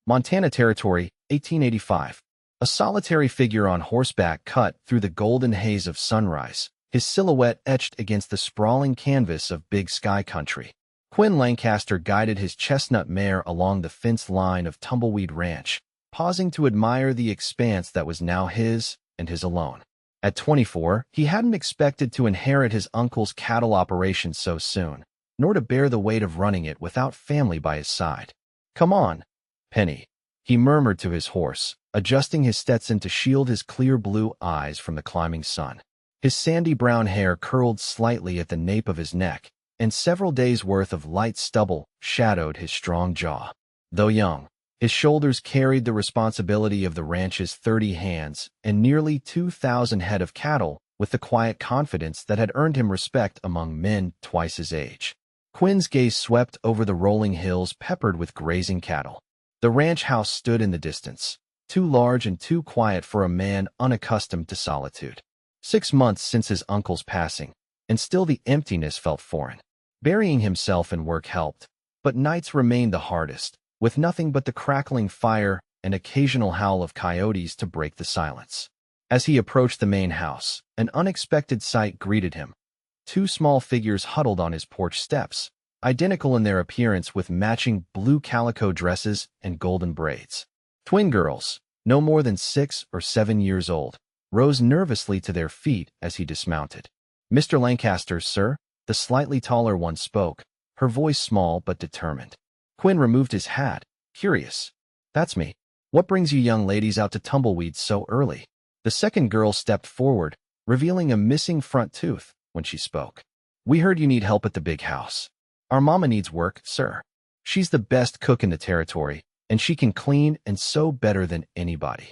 Montana Territory, 1885. A solitary figure on horseback cut through the golden haze of sunrise, his silhouette etched against the sprawling canvas of Big Sky Country. Quinn Lancaster guided his chestnut mare along the fence line of Tumbleweed Ranch, pausing to admire the expanse that was now his and his alone. At 24, he hadn't expected to inherit his uncle's cattle operation so soon, nor to bear the weight of running it without family by his side. "Come on, Penny," he murmured to his horse, adjusting his Stetson to shield his clear blue eyes from the climbing sun. His sandy brown hair curled slightly at the nape of his neck, and several days' worth of light stubble shadowed his strong jaw. Though young, his shoulders carried the responsibility of the ranch's 30 hands and nearly 2,000 head of cattle with the quiet confidence that had earned him respect among men twice his age. Quinn's gaze swept over the rolling hills peppered with grazing cattle. The ranch house stood in the distance, too large and too quiet for a man unaccustomed to solitude. 6 months since his uncle's passing, and still the emptiness felt foreign. Burying himself in work helped, but nights remained the hardest, with nothing but the crackling fire and occasional howl of coyotes to break the silence. As he approached the main house, an unexpected sight greeted him. 2 small figures huddled on his porch steps, identical in their appearance with matching blue calico dresses and golden braids. Twin girls, no more than 6 or 7 years old, rose nervously to their feet as he dismounted. "Mr. Lancaster, sir," the slightly taller one spoke, her voice small but determined. Quinn removed his hat, curious. "That's me. What brings you young ladies out to Tumbleweed so early?" The second girl stepped forward, revealing a missing front tooth when she spoke. "We heard you need help at the big house. Our mama needs work, sir. She's the best cook in the territory, and she can clean and sew better than anybody."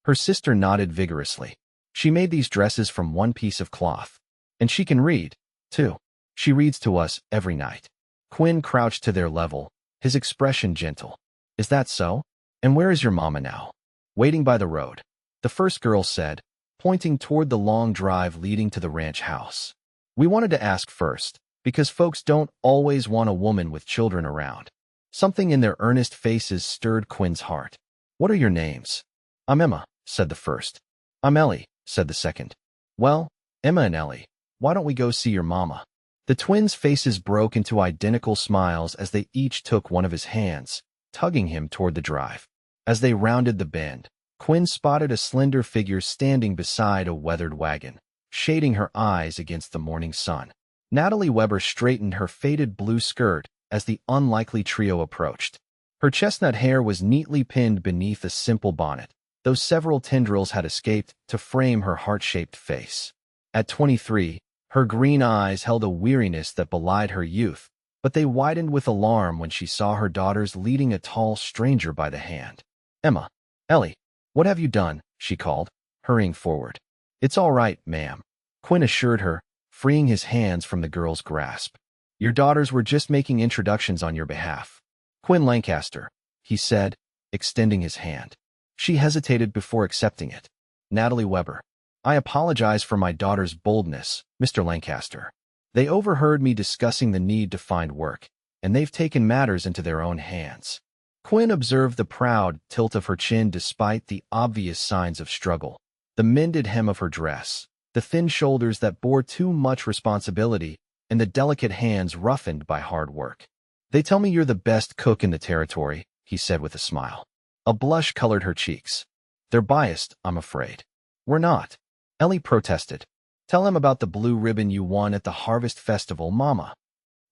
Her sister nodded vigorously. "She made these dresses from one piece of cloth. And she can read, too. She reads to us every night." Quinn crouched to their level, his expression gentle. "Is that so? And where is your mama now?" "Waiting by the road," the first girl said, pointing toward the long drive leading to the ranch house. "We wanted to ask first, because folks don't always want a woman with children around." Something in their earnest faces stirred Quinn's heart. "What are your names?" "I'm Emma," said the first. "I'm Ellie," said the second. "Well, Emma and Ellie, why don't we go see your mama?" The twins' faces broke into identical smiles as they each took one of his hands, tugging him toward the drive. As they rounded the bend, Quinn spotted a slender figure standing beside a weathered wagon, shading her eyes against the morning sun. Natalie Weber straightened her faded blue skirt as the unlikely trio approached. Her chestnut hair was neatly pinned beneath a simple bonnet, though several tendrils had escaped to frame her heart-shaped face. At 23, her green eyes held a weariness that belied her youth, but they widened with alarm when she saw her daughters leading a tall stranger by the hand. "Emma, Ellie, what have you done?" she called, hurrying forward. "It's all right, ma'am," Quinn assured her, freeing his hands from the girl's grasp. "Your daughters were just making introductions on your behalf." "Quinn Lancaster," he said, extending his hand. She hesitated before accepting it. "Natalie Weber. I apologize for my daughter's boldness, Mr. Lancaster. They overheard me discussing the need to find work, and they've taken matters into their own hands." Quinn observed the proud tilt of her chin despite the obvious signs of struggle, the mended hem of her dress, the thin shoulders that bore too much responsibility, and the delicate hands roughened by hard work. "They tell me you're the best cook in the territory," he said with a smile. A blush colored her cheeks. "They're biased, I'm afraid." "We're not," Ellie protested. "Tell him about the blue ribbon you won at the Harvest Festival, Mama."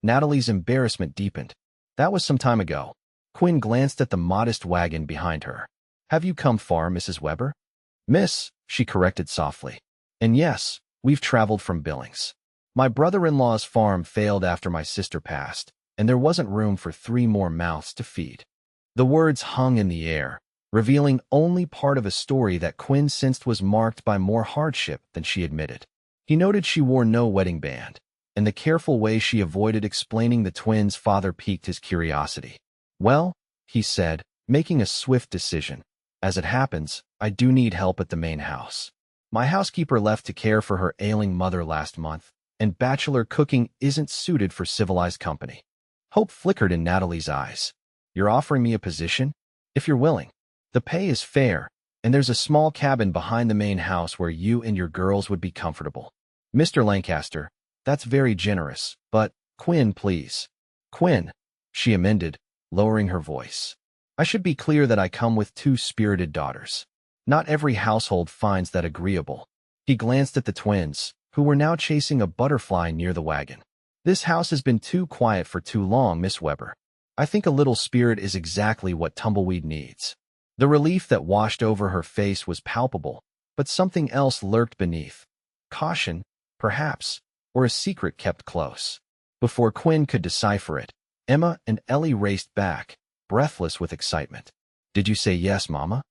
Natalie's embarrassment deepened. "That was some time ago." Quinn glanced at the modest wagon behind her. "Have you come far, Mrs. Weber?" "Miss," she corrected softly. "And yes, we've traveled from Billings. My brother-in-law's farm failed after my sister passed, and there wasn't room for 3 more mouths to feed." The words hung in the air, revealing only part of a story that Quinn sensed was marked by more hardship than she admitted. He noted she wore no wedding band, and the careful way she avoided explaining the twins' father piqued his curiosity. "Well," he said, making a swift decision, "as it happens, I do need help at the main house. My housekeeper left to care for her ailing mother last month, and bachelor cooking isn't suited for civilized company." Hope flickered in Natalie's eyes. "You're offering me a position?" If you're willing. The pay is fair, and there's a small cabin behind the main house where you and your girls would be comfortable. Mr. Lancaster, that's very generous, but, Quinn, please. Quinn, she amended, lowering her voice. I should be clear that I come with two spirited daughters. Not every household finds that agreeable. He glanced at the twins, who were now chasing a butterfly near the wagon. This house has been too quiet for too long, Miss Weber. I think a little spirit is exactly what Tumbleweed needs. The relief that washed over her face was palpable, but something else lurked beneath. Caution, perhaps, or a secret kept close. Before Quinn could decipher it, Emma and Ellie raced back, breathless with excitement. Did you say yes, Mama?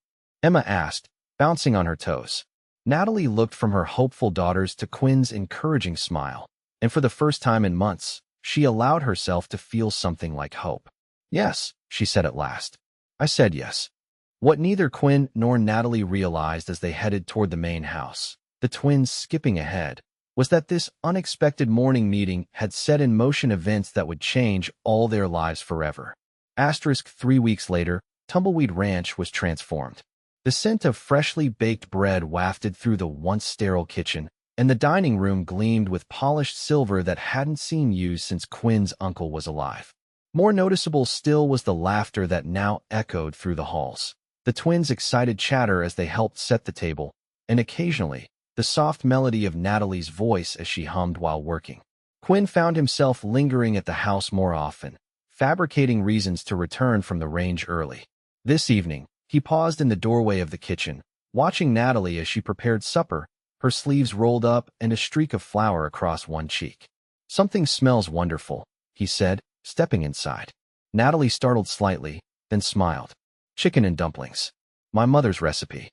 Emma asked, bouncing on her toes. Natalie looked from her hopeful daughters to Quinn's encouraging smile, and for the first time in months, she allowed herself to feel something like hope. Yes, she said at last. I said yes. What neither Quinn nor Natalie realized as they headed toward the main house, the twins skipping ahead, was that this unexpected morning meeting had set in motion events that would change all their lives forever. 3 weeks later, Tumbleweed Ranch was transformed. The scent of freshly baked bread wafted through the once sterile kitchen, and the dining room gleamed with polished silver that hadn't seen use since Quinn's uncle was alive. More noticeable still was the laughter that now echoed through the halls. The twins' excited chatter as they helped set the table, and occasionally, the soft melody of Natalie's voice as she hummed while working. Quinn found himself lingering at the house more often, fabricating reasons to return from the range early. This evening, he paused in the doorway of the kitchen, watching Natalie as she prepared supper, her sleeves rolled up and a streak of flour across one cheek. Something smells wonderful, he said, stepping inside. Natalie startled slightly, then smiled. Chicken and dumplings. My mother's recipe.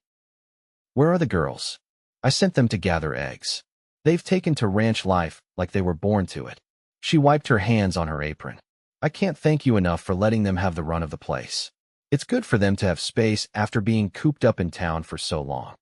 Where are the girls? I sent them to gather eggs. They've taken to ranch life like they were born to it. She wiped her hands on her apron. I can't thank you enough for letting them have the run of the place. It's good for them to have space after being cooped up in town for so long.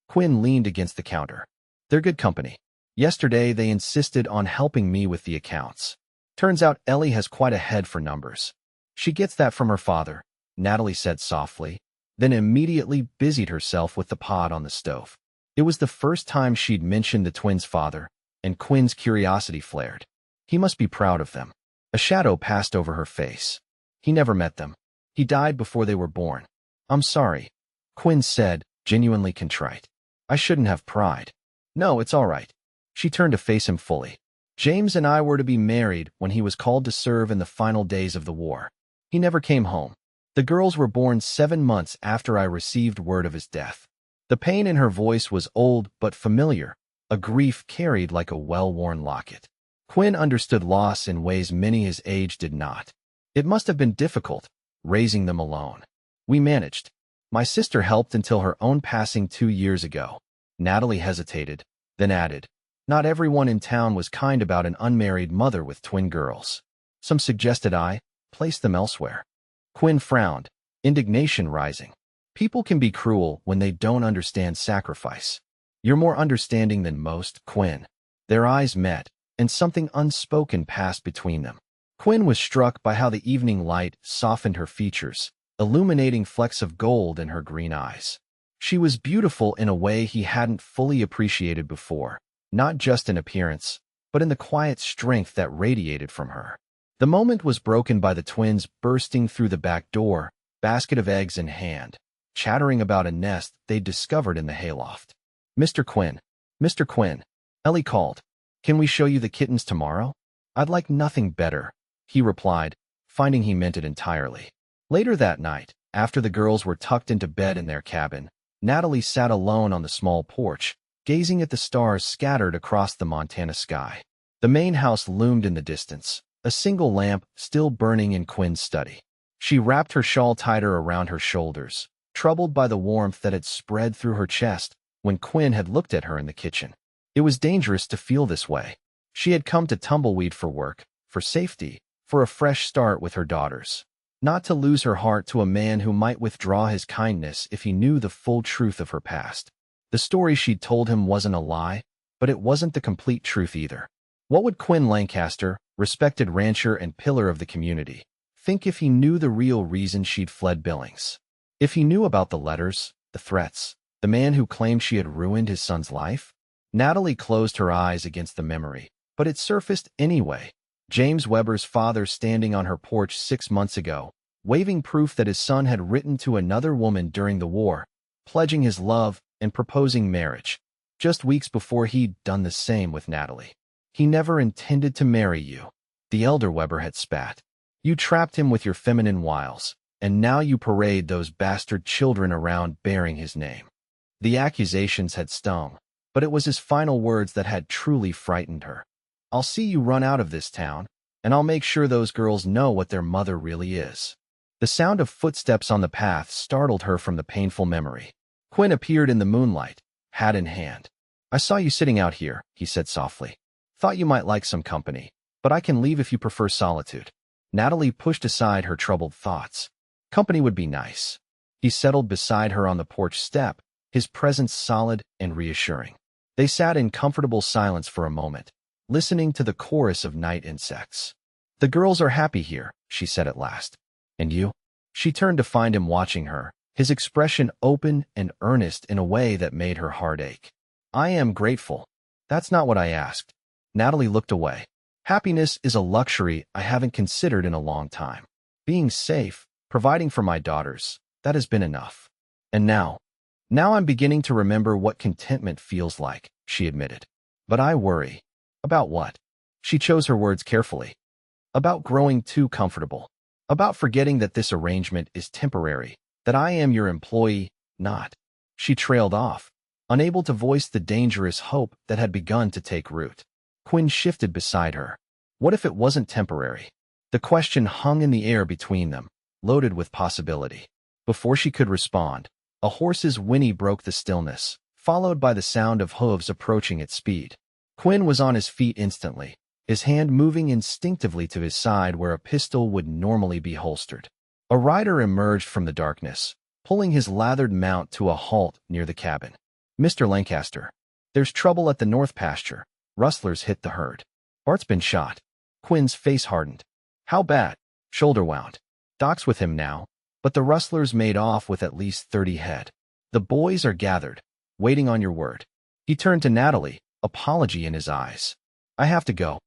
Quinn leaned against the counter. They're good company. Yesterday they insisted on helping me with the accounts. Turns out Ellie has quite a head for numbers. She gets that from her father, Natalie said softly, then immediately busied herself with the pot on the stove. It was the first time she'd mentioned the twins' father, and Quinn's curiosity flared. He must be proud of them. A shadow passed over her face. He never met them. He died before they were born. I'm sorry, Quinn said, genuinely contrite. I shouldn't have pried. No, it's all right. She turned to face him fully. James and I were to be married when he was called to serve in the final days of the war. He never came home. The girls were born 7 months after I received word of his death. The pain in her voice was old but familiar, a grief carried like a well-worn locket. Quinn understood loss in ways many his age did not. It must have been difficult, raising them alone. We managed. My sister helped until her own passing 2 years ago. Natalie hesitated, then added, not everyone in town was kind about an unmarried mother with twin girls. Some suggested I place them elsewhere. Quinn frowned, indignation rising. People can be cruel when they don't understand sacrifice. You're more understanding than most, Quinn. Their eyes met, and something unspoken passed between them. Quinn was struck by how the evening light softened her features, illuminating flecks of gold in her green eyes. She was beautiful in a way he hadn't fully appreciated before, not just in appearance, but in the quiet strength that radiated from her. The moment was broken by the twins bursting through the back door, basket of eggs in hand, chattering about a nest they'd discovered in the hayloft. Mr. Quinn, Ellie called. Can we show you the kittens tomorrow? I'd like nothing better, he replied, finding he meant it entirely. Later that night, after the girls were tucked into bed in their cabin, Natalie sat alone on the small porch, gazing at the stars scattered across the Montana sky. The main house loomed in the distance, a single lamp still burning in Quinn's study. She wrapped her shawl tighter around her shoulders, troubled by the warmth that had spread through her chest when Quinn had looked at her in the kitchen. It was dangerous to feel this way. She had come to Tumbleweed for work, for safety, for a fresh start with her daughters. Not to lose her heart to a man who might withdraw his kindness if he knew the full truth of her past. The story she'd told him wasn't a lie, but it wasn't the complete truth either. What would Quinn Lancaster, respected rancher and pillar of the community, think if he knew the real reason she'd fled Billings? If he knew about the letters, the threats, the man who claimed she had ruined his son's life? Natalie closed her eyes against the memory, but it surfaced anyway. James Weber's father standing on her porch 6 months ago, waving proof that his son had written to another woman during the war, pledging his love and proposing marriage, just weeks before he'd done the same with Natalie. He never intended to marry you, the elder Weber had spat. You trapped him with your feminine wiles, and now you parade those bastard children around bearing his name. The accusations had stung, but it was his final words that had truly frightened her. I'll see you run out of this town, and I'll make sure those girls know what their mother really is. The sound of footsteps on the path startled her from the painful memory. Quinn appeared in the moonlight, hat in hand. I saw you sitting out here, he said softly. Thought you might like some company, but I can leave if you prefer solitude. Natalie pushed aside her troubled thoughts. Company would be nice. He settled beside her on the porch step, his presence solid and reassuring. They sat in comfortable silence for a moment, listening to the chorus of night insects. The girls are happy here, she said at last. And you? She turned to find him watching her, his expression open and earnest in a way that made her heart ache. I am grateful. That's not what I asked. Natalie looked away. Happiness is a luxury I haven't considered in a long time. Being safe, providing for my daughters, that has been enough. And now I'm beginning to remember what contentment feels like, she admitted. But I worry. About what? She chose her words carefully. About growing too comfortable. About forgetting that this arrangement is temporary, that I am your employee, not. She trailed off, unable to voice the dangerous hope that had begun to take root. Quinn shifted beside her. What if it wasn't temporary? The question hung in the air between them, loaded with possibility. Before she could respond, a horse's whinny broke the stillness, followed by the sound of hooves approaching at speed. Quinn was on his feet instantly, his hand moving instinctively to his side where a pistol would normally be holstered. A rider emerged from the darkness, pulling his lathered mount to a halt near the cabin. Mr. Lancaster, there's trouble at the north pasture. Rustlers hit the herd. Bart's been shot. Quinn's face hardened. How bad? Shoulder wound. Doc's with him now, but the rustlers made off with at least 30 head. The boys are gathered, waiting on your word. He turned to Natalie, apology in his eyes. I have to go.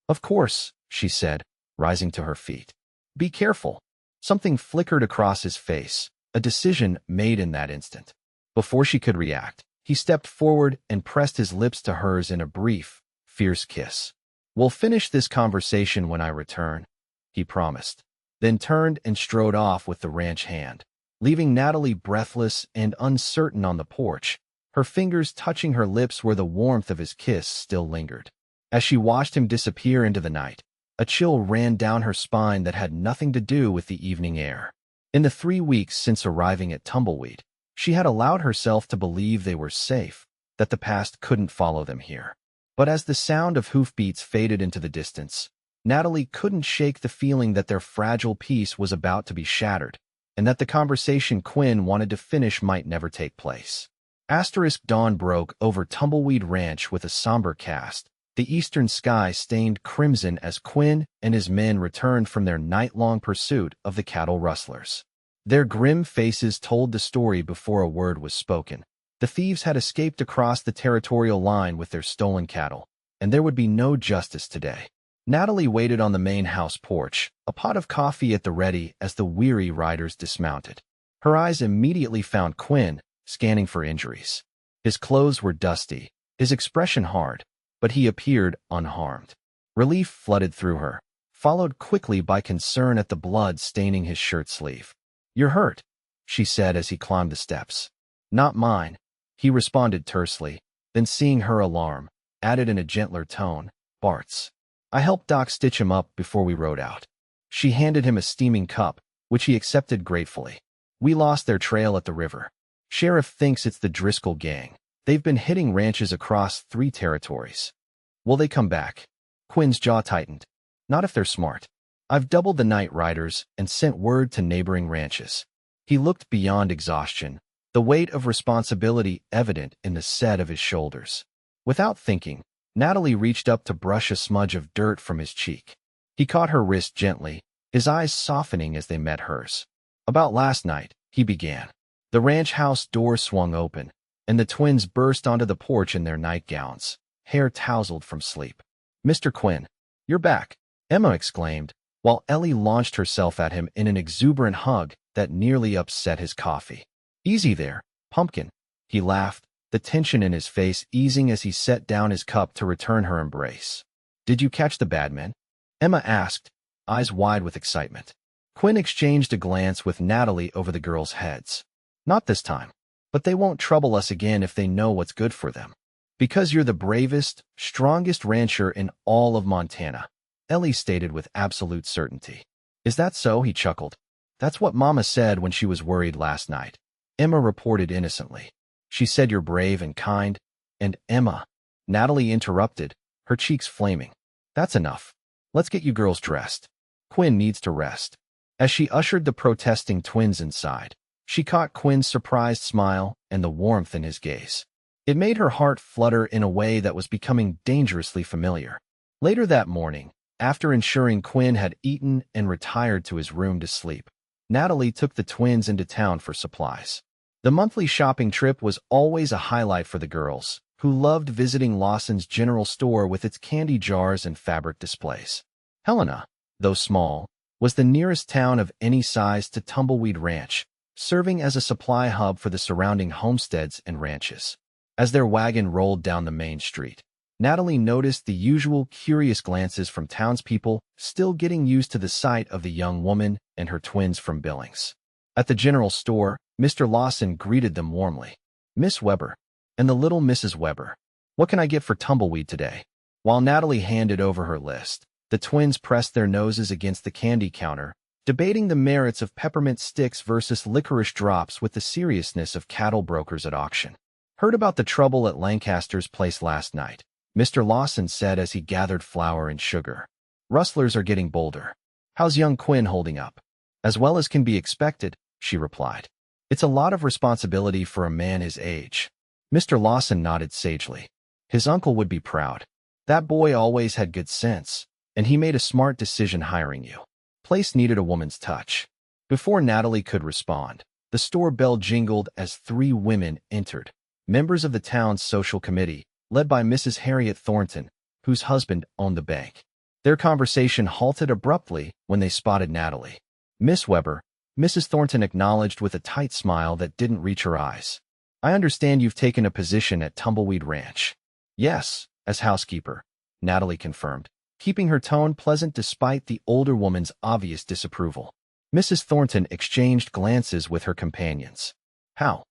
Of course, she said, rising to her feet. Be careful. Something flickered across his face, a decision made in that instant. Before she could react, he stepped forward and pressed his lips to hers in a brief, fierce kiss. We'll finish this conversation when I return, he promised, then turned and strode off with the ranch hand, leaving Natalie breathless and uncertain on the porch, her fingers touching her lips where the warmth of his kiss still lingered. As she watched him disappear into the night, a chill ran down her spine that had nothing to do with the evening air. In the 3 weeks since arriving at Tumbleweed, she had allowed herself to believe they were safe, that the past couldn't follow them here. But as the sound of hoofbeats faded into the distance, Natalie couldn't shake the feeling that their fragile peace was about to be shattered, and that the conversation Quinn wanted to finish might never take place. Dawn broke over Tumbleweed Ranch with a somber cast, the eastern sky stained crimson as Quinn and his men returned from their night-long pursuit of the cattle rustlers. Their grim faces told the story before a word was spoken. The thieves had escaped across the territorial line with their stolen cattle, and there would be no justice today. Natalie waited on the main house porch, a pot of coffee at the ready as the weary riders dismounted. Her eyes immediately found Quinn, scanning for injuries. His clothes were dusty, his expression hard, but he appeared unharmed. Relief flooded through her, followed quickly by concern at the blood staining his shirt sleeve. You're hurt, she said as he climbed the steps. Not mine, he responded tersely, then seeing her alarm, added in a gentler tone, Bart's. I helped Doc stitch him up before we rode out. She handed him a steaming cup, which he accepted gratefully. We lost their trail at the river. Sheriff thinks it's the Driscoll gang. They've been hitting ranches across 3 territories. Will they come back? Quinn's jaw tightened. Not if they're smart. I've doubled the night riders and sent word to neighboring ranches. He looked beyond exhaustion, the weight of responsibility evident in the set of his shoulders. Without thinking, Natalie reached up to brush a smudge of dirt from his cheek. He caught her wrist gently, his eyes softening as they met hers. About last night, he began. The ranch house door swung open, and the twins burst onto the porch in their nightgowns, hair tousled from sleep. "Mr. Quinn, you're back," Emma exclaimed, while Ellie launched herself at him in an exuberant hug that nearly upset his coffee. "Easy there, pumpkin," he laughed, the tension in his face easing as he set down his cup to return her embrace. "Did you catch the bad men?" Emma asked, eyes wide with excitement. Quinn exchanged a glance with Natalie over the girls' heads. "Not this time. But they won't trouble us again if they know what's good for them. Because you're the bravest, strongest rancher in all of Montana," Ellie stated with absolute certainty. "Is that so?" he chuckled. "That's what Mama said when she was worried last night," Emma reported innocently. "She said you're brave and kind." "And Emma," Natalie interrupted, her cheeks flaming. "That's enough. Let's get you girls dressed. Quinn needs to rest." As she ushered the protesting twins inside, she caught Quinn's surprised smile and the warmth in his gaze. It made her heart flutter in a way that was becoming dangerously familiar. Later that morning, after ensuring Quinn had eaten and retired to his room to sleep, Natalie took the twins into town for supplies. The monthly shopping trip was always a highlight for the girls, who loved visiting Lawson's general store with its candy jars and fabric displays. Helena, though small, was the nearest town of any size to Tumbleweed Ranch, serving as a supply hub for the surrounding homesteads and ranches. As their wagon rolled down the main street, Natalie noticed the usual curious glances from townspeople still getting used to the sight of the young woman and her twins from Billings. At the general store, Mr. Lawson greeted them warmly. "Miss Weber, and the little Mrs. Weber, what can I get for Tumbleweed today?" While Natalie handed over her list, the twins pressed their noses against the candy counter, debating the merits of peppermint sticks versus licorice drops with the seriousness of cattle brokers at auction. "Heard about the trouble at Lancaster's place last night," Mr. Lawson said as he gathered flour and sugar. "Rustlers are getting bolder. How's young Quinn holding up?" "As well as can be expected," she replied. "It's a lot of responsibility for a man his age." Mr. Lawson nodded sagely. His uncle would be proud. That boy always had good sense, and he made a smart decision hiring you. Place needed a woman's touch. Before Natalie could respond, the store bell jingled as 3 women entered, members of the town's social committee, led by Mrs. Harriet Thornton, whose husband owned the bank. Their conversation halted abruptly when they spotted Natalie. "Miss Weber," Mrs. Thornton acknowledged with a tight smile that didn't reach her eyes. "I understand you've taken a position at Tumbleweed Ranch." "Yes, as housekeeper," Natalie confirmed, keeping her tone pleasant despite the older woman's obvious disapproval. Mrs. Thornton exchanged glances with her companions. "How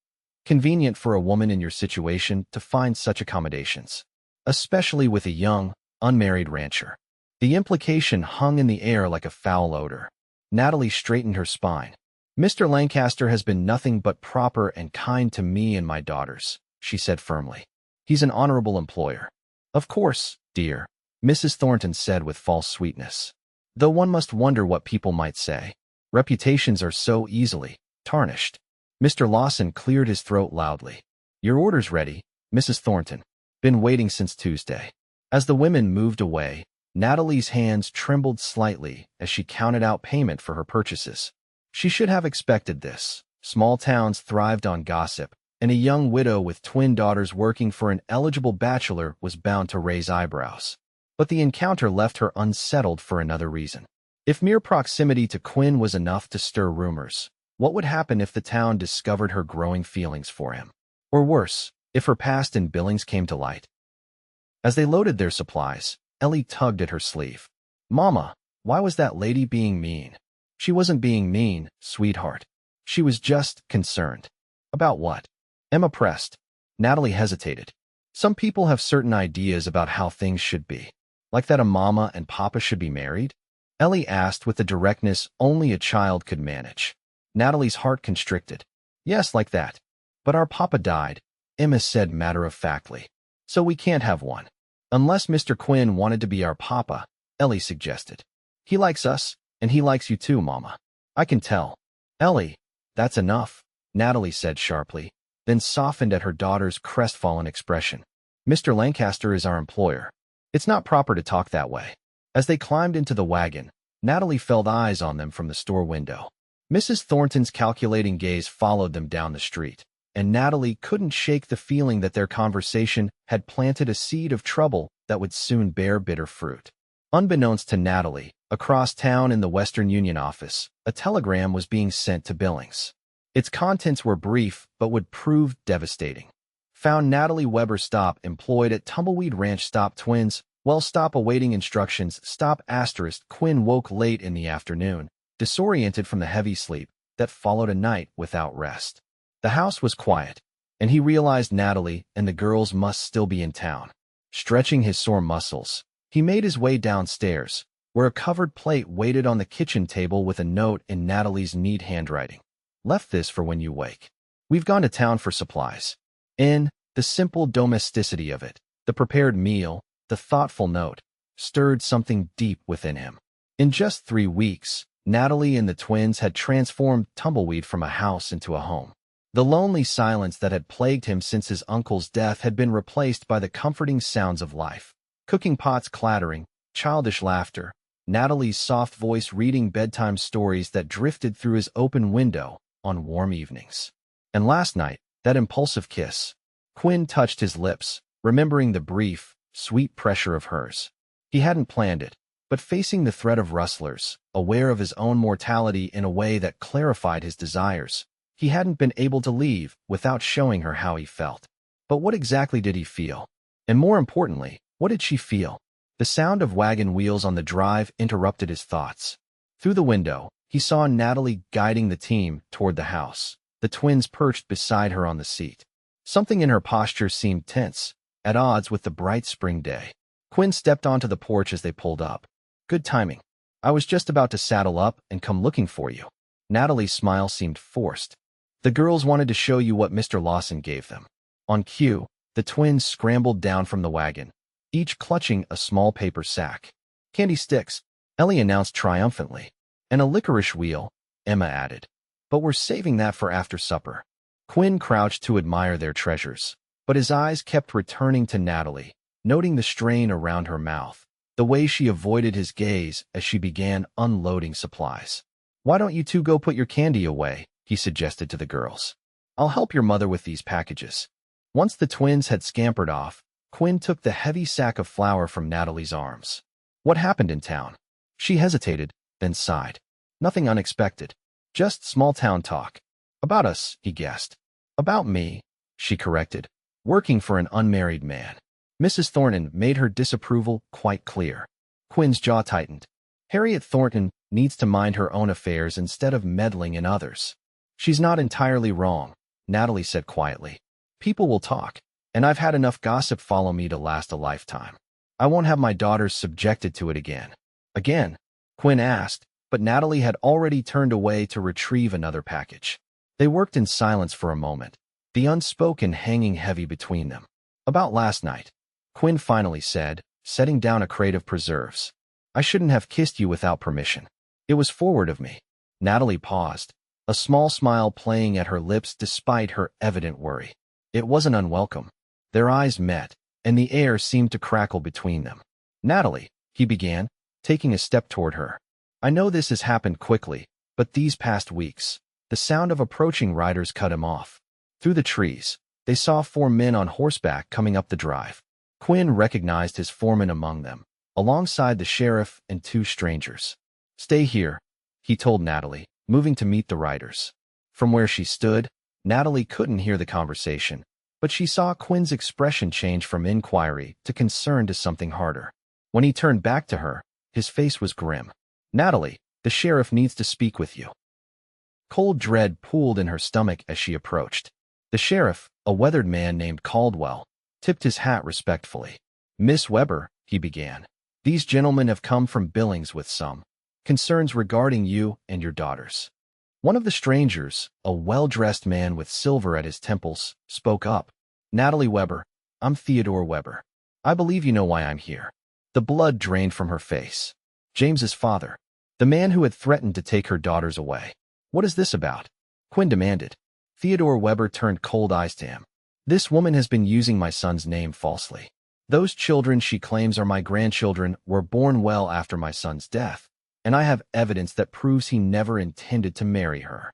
convenient for a woman in your situation to find such accommodations, especially with a young, unmarried rancher." The implication hung in the air like a foul odor. Natalie straightened her spine. "Mr. Lancaster has been nothing but proper and kind to me and my daughters," she said firmly. "He's an honorable employer." "Of course, dear," Mrs. Thornton said with false sweetness. "Though one must wonder what people might say. Reputations are so easily tarnished." Mr. Lawson cleared his throat loudly. "Your order's ready, Mrs. Thornton. Been waiting since Tuesday." As the women moved away, Natalie's hands trembled slightly as she counted out payment for her purchases. She should have expected this. Small towns thrived on gossip, and a young widow with twin daughters working for an eligible bachelor was bound to raise eyebrows. But the encounter left her unsettled for another reason. If mere proximity to Quinn was enough to stir rumors, what would happen if the town discovered her growing feelings for him? Or worse, if her past in Billings came to light? As they loaded their supplies, Ellie tugged at her sleeve. "Mama, why was that lady being mean?" "She wasn't being mean, sweetheart. She was just concerned." "About what?" Emma pressed. Natalie hesitated. "Some people have certain ideas about how things should be. Like that a mama and papa should be married?" Ellie asked with the directness only a child could manage. Natalie's heart constricted. "Yes, like that. But our papa died," Emma said matter-of-factly. "So we can't have one." "Unless Mr. Quinn wanted to be our papa," Ellie suggested. "He likes us, and he likes you too, Mama. I can tell." "Ellie, that's enough," Natalie said sharply, then softened at her daughter's crestfallen expression. "Mr. Lancaster is our employer. It's not proper to talk that way." As they climbed into the wagon, Natalie felt eyes on them from the store window. Mrs. Thornton's calculating gaze followed them down the street, and Natalie couldn't shake the feeling that their conversation had planted a seed of trouble that would soon bear bitter fruit. Unbeknownst to Natalie, across town in the Western Union office, a telegram was being sent to Billings. Its contents were brief but would prove devastating. Found Natalie Weber stop employed at Tumbleweed Ranch. Stop twins. Well, stop awaiting instructions. Stop asterisk. Quinn woke late in the afternoon, disoriented from the heavy sleep that followed a night without rest. The house was quiet, and he realized Natalie and the girls must still be in town. Stretching his sore muscles, he made his way downstairs, where a covered plate waited on the kitchen table with a note in Natalie's neat handwriting. Left this for when you wake. We've gone to town for supplies. In the simple domesticity of it, the prepared meal, the thoughtful note, stirred something deep within him. In just 3 weeks, Natalie and the twins had transformed Tumbleweed from a house into a home. The lonely silence that had plagued him since his uncle's death had been replaced by the comforting sounds of life. Cooking pots clattering, childish laughter, Natalie's soft voice reading bedtime stories that drifted through his open window on warm evenings. And last night, that impulsive kiss. Quinn touched his lips, remembering the brief, sweet pressure of hers. He hadn't planned it, but facing the threat of rustlers, aware of his own mortality in a way that clarified his desires, he hadn't been able to leave without showing her how he felt. But what exactly did he feel? And more importantly, what did she feel? The sound of wagon wheels on the drive interrupted his thoughts. Through the window, he saw Natalie guiding the team toward the house, the twins perched beside her on the seat. Something in her posture seemed tense, at odds with the bright spring day. Quinn stepped onto the porch as they pulled up. Good timing. I was just about to saddle up and come looking for you. Natalie's smile seemed forced. The girls wanted to show you what Mr. Lawson gave them. On cue, the twins scrambled down from the wagon, each clutching a small paper sack. Candy sticks, Ellie announced triumphantly. And a licorice wheel, Emma added. But we're saving that for after supper. Quinn crouched to admire their treasures, but his eyes kept returning to Natalie, noting the strain around her mouth, the way she avoided his gaze as she began unloading supplies. Why don't you two go put your candy away, he suggested to the girls. I'll help your mother with these packages. Once the twins had scampered off, Quinn took the heavy sack of flour from Natalie's arms. What happened in town? She hesitated, then sighed. Nothing unexpected. Just small-town talk. About us, he guessed. About me, she corrected. Working for an unmarried man. Mrs. Thornton made her disapproval quite clear. Quinn's jaw tightened. Harriet Thornton needs to mind her own affairs instead of meddling in others. She's not entirely wrong, Natalie said quietly. People will talk, and I've had enough gossip follow me to last a lifetime. I won't have my daughters subjected to it again. Again? Quinn asked, but Natalie had already turned away to retrieve another package. They worked in silence for a moment, the unspoken hanging heavy between them. About last night, Quinn finally said, setting down a crate of preserves. I shouldn't have kissed you without permission. It was forward of me. Natalie paused, a small smile playing at her lips despite her evident worry. It wasn't unwelcome. Their eyes met, and the air seemed to crackle between them. Natalie, he began, taking a step toward her. I know this has happened quickly, but these past weeks, the sound of approaching riders cut him off. Through the trees, they saw 4 men on horseback coming up the drive. Quinn recognized his foreman among them, alongside the sheriff and 2 strangers. Stay here, he told Natalie, moving to meet the riders. From where she stood, Natalie couldn't hear the conversation, but she saw Quinn's expression change from inquiry to concern to something harder. When he turned back to her, his face was grim. Natalie, the sheriff needs to speak with you. Cold dread pooled in her stomach as she approached. The sheriff, a weathered man named Caldwell, tipped his hat respectfully. Miss Weber, he began. These gentlemen have come from Billings with some concerns regarding you and your daughters. One of the strangers, a well-dressed man with silver at his temples, spoke up. Natalie Weber, I'm Theodore Weber. I believe you know why I'm here. The blood drained from her face. James's father. The man who had threatened to take her daughters away. What is this about? Quinn demanded. Theodore Weber turned cold eyes to him. This woman has been using my son's name falsely. Those children she claims are my grandchildren were born well after my son's death. and I have evidence that proves he never intended to marry her."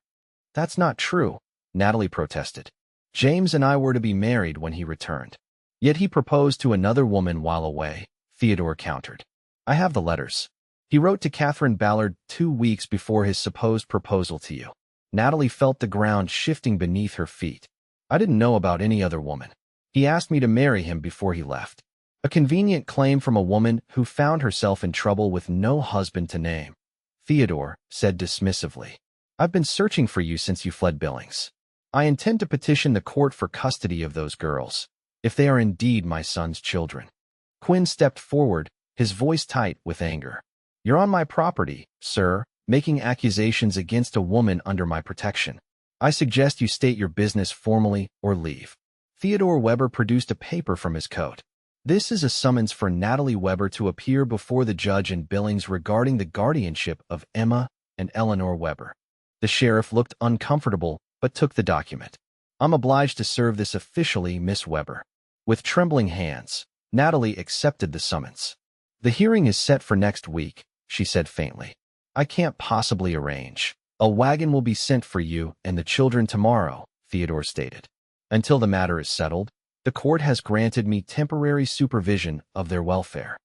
"That's not true," Natalie protested. "James and I were to be married when he returned. Yet he proposed to another woman while away," Theodore countered. "I have the letters. He wrote to Catherine Ballard 2 weeks before his supposed proposal to you." Natalie felt the ground shifting beneath her feet. "I didn't know about any other woman. He asked me to marry him before he left." A convenient claim from a woman who found herself in trouble with no husband to name, Theodore said dismissively. "I've been searching for you since you fled Billings. I intend to petition the court for custody of those girls, if they are indeed my son's children." Quinn stepped forward, his voice tight with anger. "You're on my property, sir, making accusations against a woman under my protection. I suggest you state your business formally or leave." Theodore Weber produced a paper from his coat. "This is a summons for Natalie Weber to appear before the judge in Billings regarding the guardianship of Emma and Eleanor Weber." The sheriff looked uncomfortable, but took the document. "I'm obliged to serve this officially, Miss Weber." With trembling hands, Natalie accepted the summons. "The hearing is set for next week," she said faintly. "I can't possibly arrange." "A wagon will be sent for you and the children tomorrow," Theodore stated. "Until the matter is settled, the court has granted me temporary supervision of their welfare."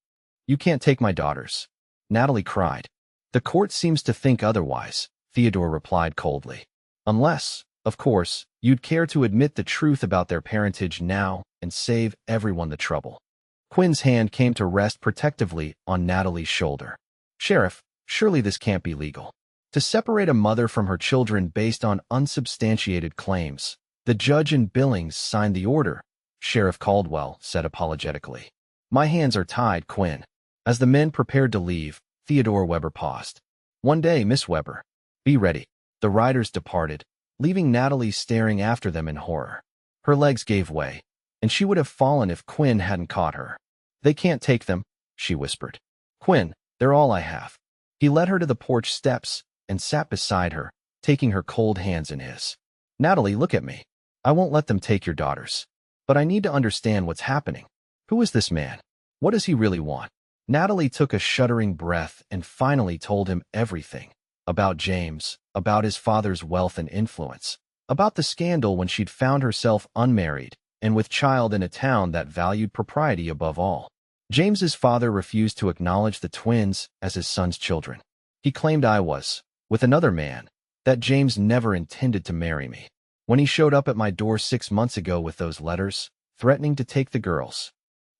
"You can't take my daughters," Natalie cried. "The court seems to think otherwise," Theodore replied coldly. "Unless, of course, you'd care to admit the truth about their parentage now and save everyone the trouble." Quinn's hand came to rest protectively on Natalie's shoulder. "Sheriff, surely this can't be legal. To separate a mother from her children based on unsubstantiated claims. The judge in Billings signed the order," Sheriff Caldwell said apologetically. "My hands are tied, Quinn." As the men prepared to leave, Theodore Weber paused. "One day, Miss Weber. Be ready." The riders departed, leaving Natalie staring after them in horror. Her legs gave way, and she would have fallen if Quinn hadn't caught her. "They can't take them," she whispered. "Quinn, they're all I have." He led her to the porch steps and sat beside her, taking her cold hands in his. "Natalie, look at me. I won't let them take your daughters. But I need to understand what's happening. Who is this man? What does he really want?" Natalie took a shuddering breath and finally told him everything. About James, about his father's wealth and influence, about the scandal when she'd found herself unmarried and with child in a town that valued propriety above all. James's father refused to acknowledge the twins as his son's children. He claimed I was with another man, that James never intended to marry me. When he showed up at my door 6 months ago with those letters, threatening to take the girls.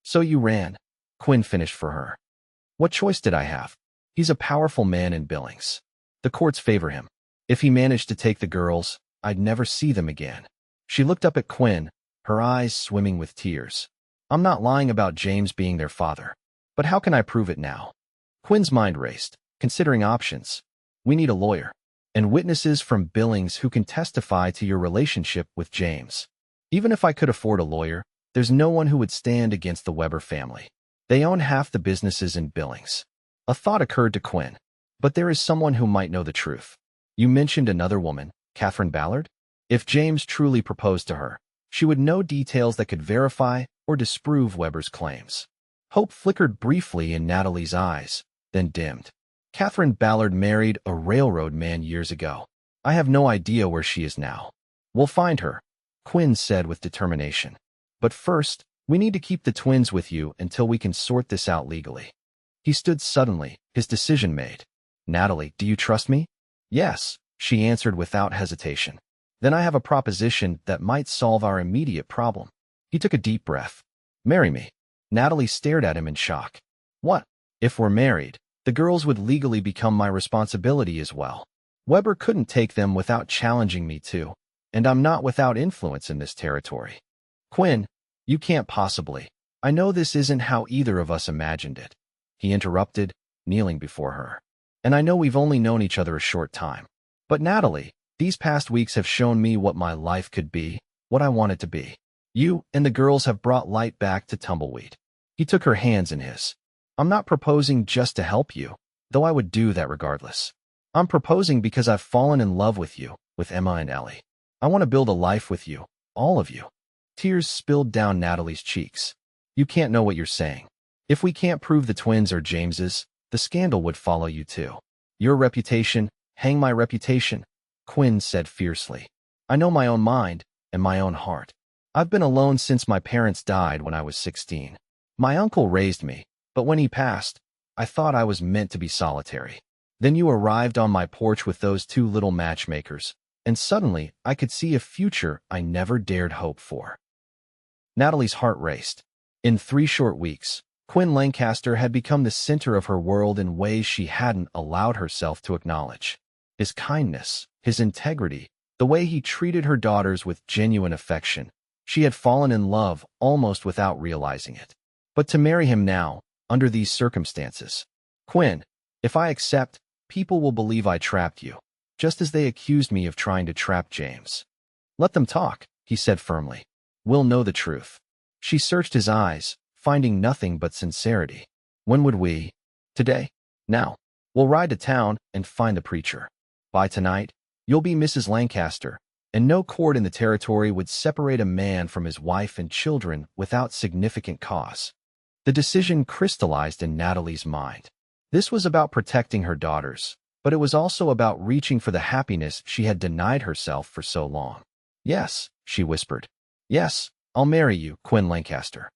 "So you ran," Quinn finished for her. "What choice did I have? He's a powerful man in Billings. The courts favor him. If he managed to take the girls, I'd never see them again." She looked up at Quinn, her eyes swimming with tears. "I'm not lying about James being their father. But how can I prove it now?" Quinn's mind raced, considering options. "We need a lawyer. And witnesses from Billings who can testify to your relationship with James. Even if I could afford a lawyer, there's no one who would stand against the Weber family. They own half the businesses in Billings." A thought occurred to Quinn. "But there is someone who might know the truth. You mentioned another woman, Catherine Ballard? If James truly proposed to her, she would know details that could verify or disprove Weber's claims." Hope flickered briefly in Natalie's eyes, then dimmed. "Catherine Ballard married a railroad man years ago. I have no idea where she is now." "We'll find her," Quinn said with determination. "But first, we need to keep the twins with you until we can sort this out legally." He stood suddenly, his decision made. "Natalie, do you trust me?" "Yes," she answered without hesitation. "Then I have a proposition that might solve our immediate problem." He took a deep breath. "Marry me." Natalie stared at him in shock. "What? If we're married, the girls would legally become my responsibility as well. Weber couldn't take them without challenging me to, and I'm not without influence in this territory." "Quinn, you can't possibly. I know this isn't how either of us imagined it," he interrupted, kneeling before her. "And I know we've only known each other a short time. But Natalie, these past weeks have shown me what my life could be, what I want it to be. You and the girls have brought light back to Tumbleweed." He took her hands in his. "I'm not proposing just to help you, though I would do that regardless. I'm proposing because I've fallen in love with you, with Emma and Ellie. I want to build a life with you, all of you." Tears spilled down Natalie's cheeks. "You can't know what you're saying. If we can't prove the twins are James's, the scandal would follow you too." Your reputation, hang my reputation, Quinn said fiercely. I know my own mind and my own heart. I've been alone since my parents died when I was 16. My uncle raised me, but when he passed, I thought I was meant to be solitary. Then you arrived on my porch with those two little matchmakers, and suddenly I could see a future I never dared hope for. Natalie's heart raced. In 3 short weeks, Quinn Lancaster had become the center of her world in ways she hadn't allowed herself to acknowledge. His kindness, his integrity, the way he treated her daughters with genuine affection. She had fallen in love almost without realizing it. But to marry him now, under these circumstances, Quinn, if I accept, people will believe I trapped you, just as they accused me of trying to trap James. Let them talk, he said firmly. We'll know the truth. She searched his eyes, finding nothing but sincerity. When would we? Today? Now. We'll ride to town and find the preacher. By tonight, you'll be Mrs. Lancaster, and no court in the territory would separate a man from his wife and children without significant cause. The decision crystallized in Natalie's mind. This was about protecting her daughters, but it was also about reaching for the happiness she had denied herself for so long. Yes, she whispered. Yes, I'll marry you, Quinn Lancaster.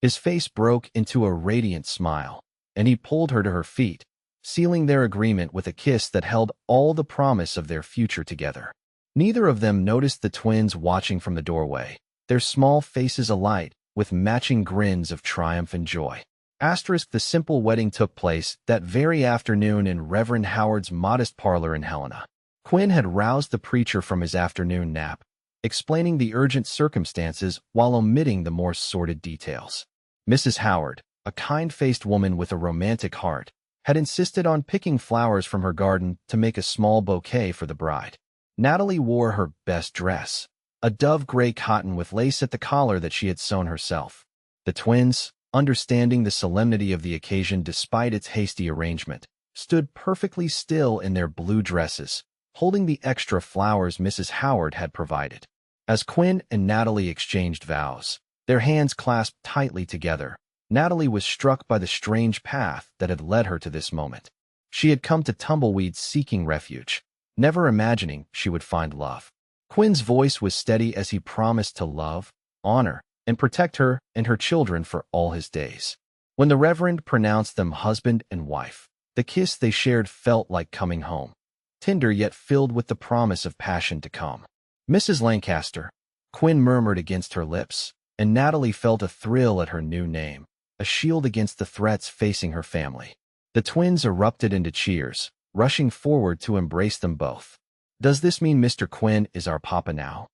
His face broke into a radiant smile, and he pulled her to her feet, sealing their agreement with a kiss that held all the promise of their future together. Neither of them noticed the twins watching from the doorway, their small faces alight with matching grins of triumph and joy. The simple wedding took place that very afternoon in Reverend Howard's modest parlor in Helena. Quinn had roused the preacher from his afternoon nap, explaining the urgent circumstances while omitting the more sordid details. Mrs. Howard, a kind-faced woman with a romantic heart, had insisted on picking flowers from her garden to make a small bouquet for the bride. Natalie wore her best dress, a dove-gray cotton with lace at the collar that she had sewn herself. The twins, understanding the solemnity of the occasion despite its hasty arrangement, stood perfectly still in their blue dresses, holding the extra flowers Mrs. Howard had provided. As Quinn and Natalie exchanged vows, their hands clasped tightly together, Natalie was struck by the strange path that had led her to this moment. She had come to Tumbleweed seeking refuge, never imagining she would find love. Quinn's voice was steady as he promised to love, honor, and protect her and her children for all his days. When the Reverend pronounced them husband and wife, the kiss they shared felt like coming home, tender yet filled with the promise of passion to come. Mrs. Lancaster, Quinn murmured against her lips, and Natalie felt a thrill at her new name, a shield against the threats facing her family. The twins erupted into cheers, rushing forward to embrace them both. Does this mean Mr. Quinn is our papa now?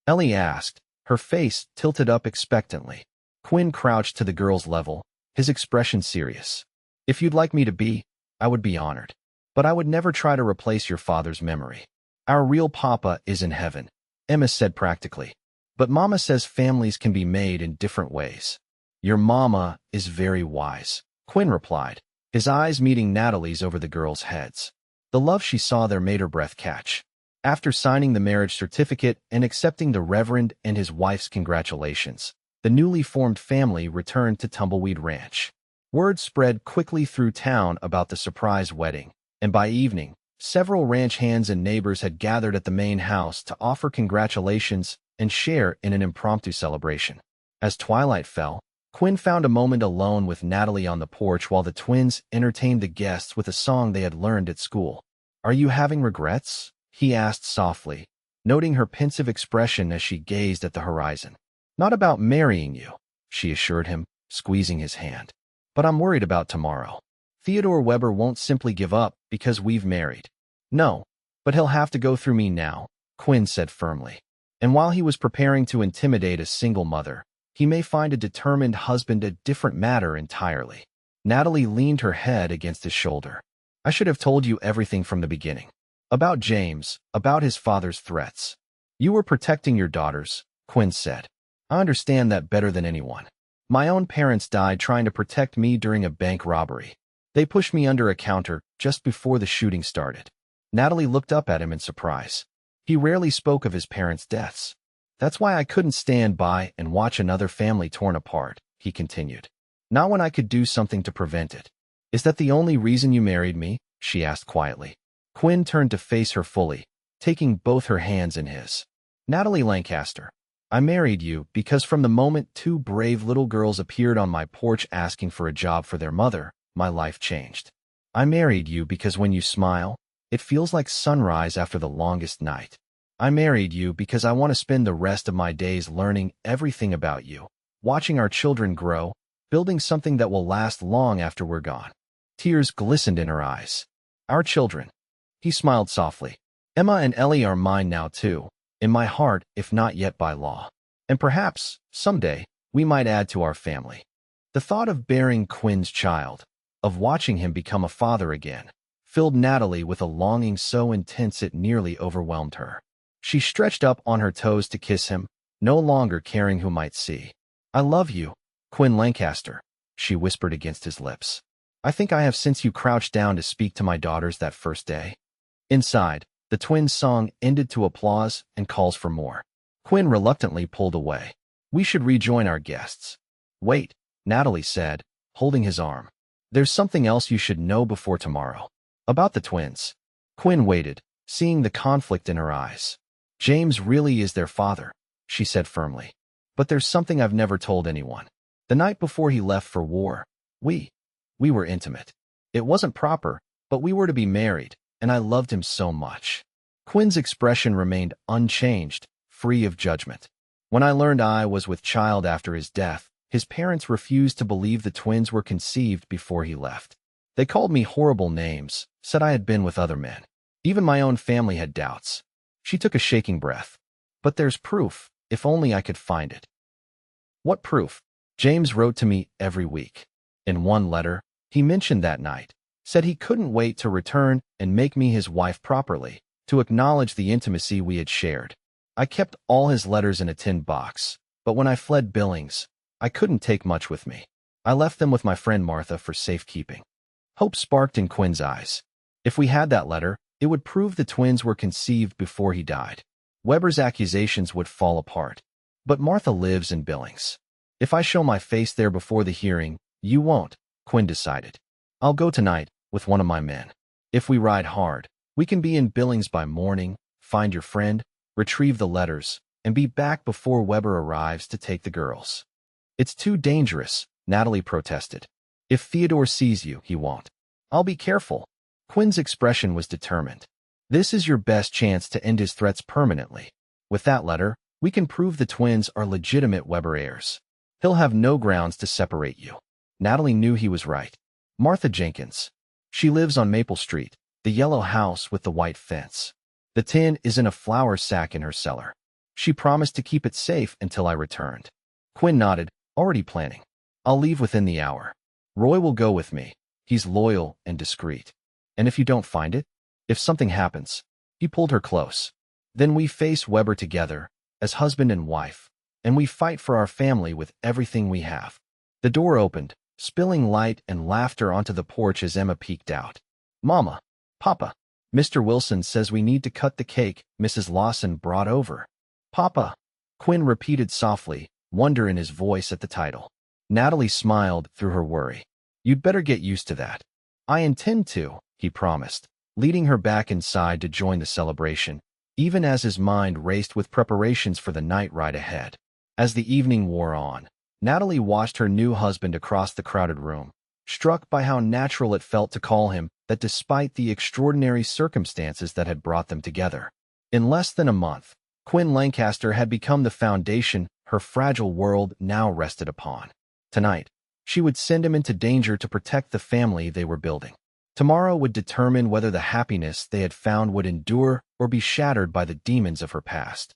Ellie asked, her face tilted up expectantly. Quinn crouched to the girl's level, his expression serious. If you'd like me to be, I would be honored. But I would never try to replace your father's memory. Our real papa is in heaven, Emma said practically. But Mama says families can be made in different ways. Your mama is very wise, Quinn replied, his eyes meeting Natalie's over the girls' heads. The love she saw there made her breath catch. After signing the marriage certificate and accepting the Reverend and his wife's congratulations, the newly formed family returned to Tumbleweed Ranch. Word spread quickly through town about the surprise wedding, and by evening, several ranch hands and neighbors had gathered at the main house to offer congratulations and share in an impromptu celebration. As twilight fell, Quinn found a moment alone with Natalie on the porch while the twins entertained the guests with a song they had learned at school. Are you having regrets? He asked softly, noting her pensive expression as she gazed at the horizon. Not about marrying you, she assured him, squeezing his hand. But I'm worried about tomorrow. Theodore Weber won't simply give up because we've married. No, but he'll have to go through me now, Quinn said firmly. And while he was preparing to intimidate a single mother, he may find a determined husband a different matter entirely. Natalie leaned her head against his shoulder. I should have told you everything from the beginning. About James, about his father's threats. You were protecting your daughters, Quinn said. I understand that better than anyone. My own parents died trying to protect me during a bank robbery. They pushed me under a counter just before the shooting started. Natalie looked up at him in surprise. He rarely spoke of his parents' deaths. That's why I couldn't stand by and watch another family torn apart, he continued. Not when I could do something to prevent it. Is that the only reason you married me? She asked quietly. Quinn turned to face her fully, taking both her hands in his. Natalie Lancaster, I married you because from the moment two brave little girls appeared on my porch asking for a job for their mother, my life changed. I married you because when you smile, it feels like sunrise after the longest night. I married you because I want to spend the rest of my days learning everything about you, watching our children grow, building something that will last long after we're gone. Tears glistened in her eyes. Our children. He smiled softly. Emma and Ellie are mine now too, in my heart if not yet by law. And perhaps, someday, we might add to our family. The thought of bearing Quinn's child, of watching him become a father again, filled Natalie with a longing so intense it nearly overwhelmed her. She stretched up on her toes to kiss him, no longer caring who might see. I love you, Quinn Lancaster, she whispered against his lips. I think I have since you crouched down to speak to my daughters that first day. Inside, the twins' song ended to applause and calls for more. Quinn reluctantly pulled away. We should rejoin our guests. Wait, Natalie said, holding his arm. There's something else you should know before tomorrow. About the twins. Quinn waited, seeing the conflict in her eyes. James really is their father, she said firmly. But there's something I've never told anyone. The night before he left for war, we were intimate. It wasn't proper, but we were to be married, and I loved him so much. Quinn's expression remained unchanged, free of judgment. When I learned I was with child after his death, his parents refused to believe the twins were conceived before he left. They called me horrible names, said I had been with other men. Even my own family had doubts. She took a shaking breath. But there's proof, if only I could find it. What proof? James wrote to me every week. In one letter, he mentioned that night, said he couldn't wait to return and make me his wife properly, to acknowledge the intimacy we had shared. I kept all his letters in a tin box, but when I fled Billings, I couldn't take much with me. I left them with my friend Martha for safekeeping. Hope sparked in Quinn's eyes. If we had that letter, it would prove the twins were conceived before he died. Weber's accusations would fall apart. But Martha lives in Billings. If I show my face there before the hearing, you won't, Quinn decided. I'll go tonight with one of my men. If we ride hard, we can be in Billings by morning, find your friend, retrieve the letters, and be back before Weber arrives to take the girls. It's too dangerous, Natalie protested. If Theodore sees you, he won't. I'll be careful. Quinn's expression was determined. This is your best chance to end his threats permanently. With that letter, we can prove the twins are legitimate Weber heirs. He'll have no grounds to separate you. Natalie knew he was right. Martha Jenkins. She lives on Maple Street, the yellow house with the white fence. The tin is in a flour sack in her cellar. She promised to keep it safe until I returned. Quinn nodded, already planning. I'll leave within the hour. Roy will go with me. He's loyal and discreet. And if you don't find it, if something happens, he pulled her close. Then we face Weber together, as husband and wife, and we fight for our family with everything we have. The door opened, spilling light and laughter onto the porch as Emma peeked out. Mama, Papa, Mr. Wilson says we need to cut the cake Mrs. Lawson brought over. Papa, Quinn repeated softly, wonder in his voice at the title. Natalie smiled through her worry. You'd better get used to that. I intend to, he promised, leading her back inside to join the celebration, even as his mind raced with preparations for the night ride ahead. As the evening wore on, Natalie watched her new husband across the crowded room, struck by how natural it felt to call him that despite the extraordinary circumstances that had brought them together. In less than a month, Quinn Lancaster had become the foundation her fragile world now rested upon. Tonight, she would send him into danger to protect the family they were building. Tomorrow would determine whether the happiness they had found would endure or be shattered by the demons of her past.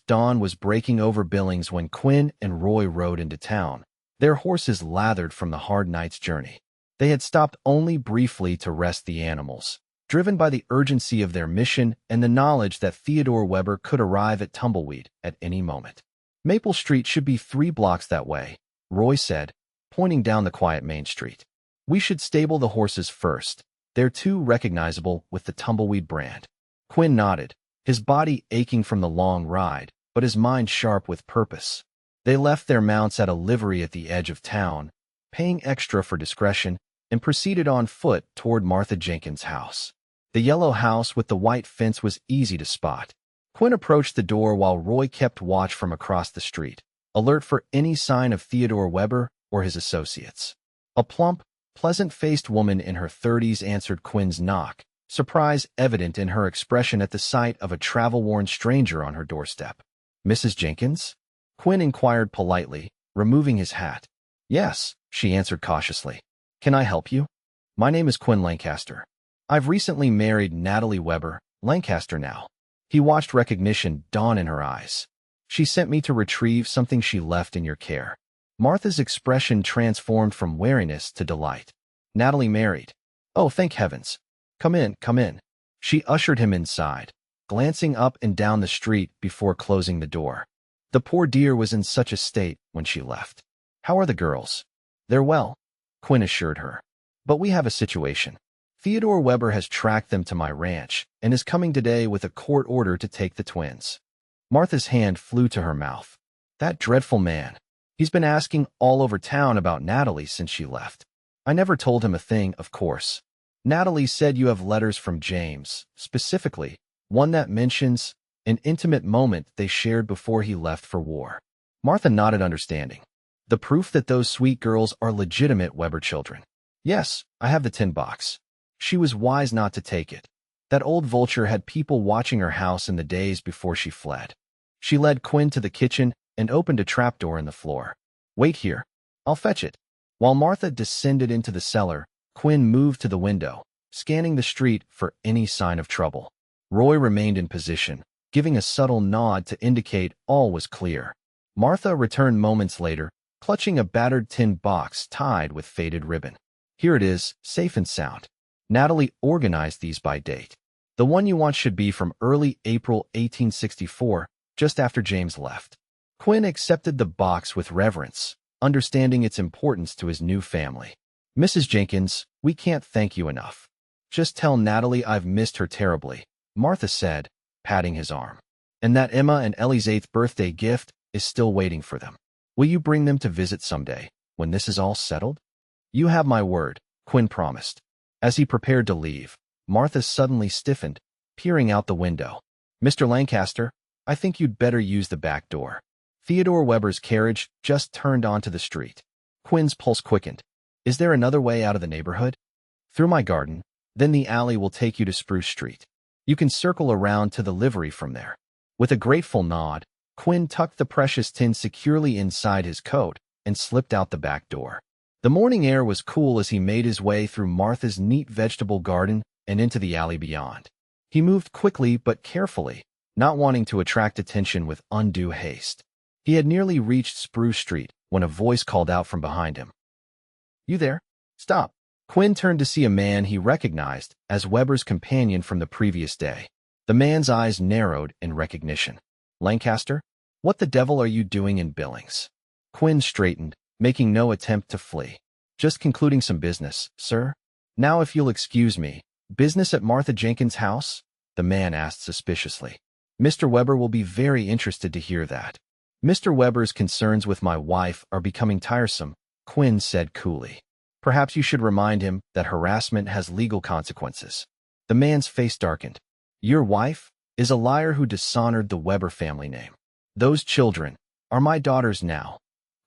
Dawn was breaking over Billings when Quinn and Roy rode into town, their horses lathered from the hard night's journey. They had stopped only briefly to rest the animals, driven by the urgency of their mission and the knowledge that Theodore Weber could arrive at Tumbleweed at any moment. Maple Street should be 3 blocks that way, Roy said, pointing down the quiet main street. We should stable the horses first. They're too recognizable with the Tumbleweed brand. Quinn nodded, his body aching from the long ride, but his mind sharp with purpose. They left their mounts at a livery at the edge of town, paying extra for discretion, and proceeded on foot toward Martha Jenkins' house. The yellow house with the white fence was easy to spot. Quinn approached the door while Roy kept watch from across the street, alert for any sign of Theodore Weber or his associates. A plump, pleasant-faced woman in her 30s answered Quinn's knock, surprise evident in her expression at the sight of a travel-worn stranger on her doorstep. "Mrs. Jenkins?" Quinn inquired politely, removing his hat. "Yes," she answered cautiously. "Can I help you?" "My name is Quinn Lancaster. I've recently married Natalie Weber, Lancaster now." He watched recognition dawn in her eyes. "She sent me to retrieve something she left in your care." Martha's expression transformed from wariness to delight. "Natalie married? Oh, thank heavens. Come in, come in." She ushered him inside, glancing up and down the street before closing the door. The poor dear was in such a state when she left. "How are the girls?" "They're well," Quinn assured her. "But we have a situation. Theodore Weber has tracked them to my ranch and is coming today with a court order to take the twins." Martha's hand flew to her mouth. "That dreadful man. He's been asking all over town about Natalie since she left. I never told him a thing, of course. Natalie said you have letters from James, specifically, one that mentions an intimate moment they shared before he left for war." Martha nodded understanding. "The proof that those sweet girls are legitimate Weber children." "Yes, I have the tin box." She was wise not to take it. That old vulture had people watching her house in the days before she fled. She led Quinn to the kitchen and opened a trapdoor in the floor. "Wait here. I'll fetch it." While Martha descended into the cellar, Quinn moved to the window, scanning the street for any sign of trouble. Roy remained in position, giving a subtle nod to indicate all was clear. Martha returned moments later, clutching a battered tin box tied with faded ribbon. "Here it is, safe and sound. Natalie organized these by date. The one you want should be from early April 1864, just after James left." Quinn accepted the box with reverence, understanding its importance to his new family. "Mrs. Jenkins, we can't thank you enough. Just tell Natalie I've missed her terribly," Martha said, patting his arm. "And that Emma and Ellie's 8th birthday gift is still waiting for them. Will you bring them to visit someday, when this is all settled?" "You have my word," Quinn promised. As he prepared to leave, Martha suddenly stiffened, peering out the window. "Mr. Lancaster, I think you'd better use the back door." Theodore Weber's carriage just turned onto the street. Quinn's pulse quickened. "Is there another way out of the neighborhood?" "Through my garden, then the alley will take you to Spruce Street. You can circle around to the livery from there." With a grateful nod, Quinn tucked the precious tin securely inside his coat and slipped out the back door. The morning air was cool as he made his way through Martha's neat vegetable garden and into the alley beyond. He moved quickly but carefully, not wanting to attract attention with undue haste. He had nearly reached Spruce Street when a voice called out from behind him. "You there? Stop." Quinn turned to see a man he recognized as Weber's companion from the previous day. The man's eyes narrowed in recognition. "Lancaster? What the devil are you doing in Billings?" Quinn straightened, making no attempt to flee. "Just concluding some business, sir." "Now if you'll excuse me, business at Martha Jenkins' house?" the man asked suspiciously. "Mr. Weber will be very interested to hear that." "Mr. Weber's concerns with my wife are becoming tiresome," Quinn said coolly. "Perhaps you should remind him that harassment has legal consequences." The man's face darkened. "Your wife is a liar who dishonored the Weber family name. Those children are my daughters now."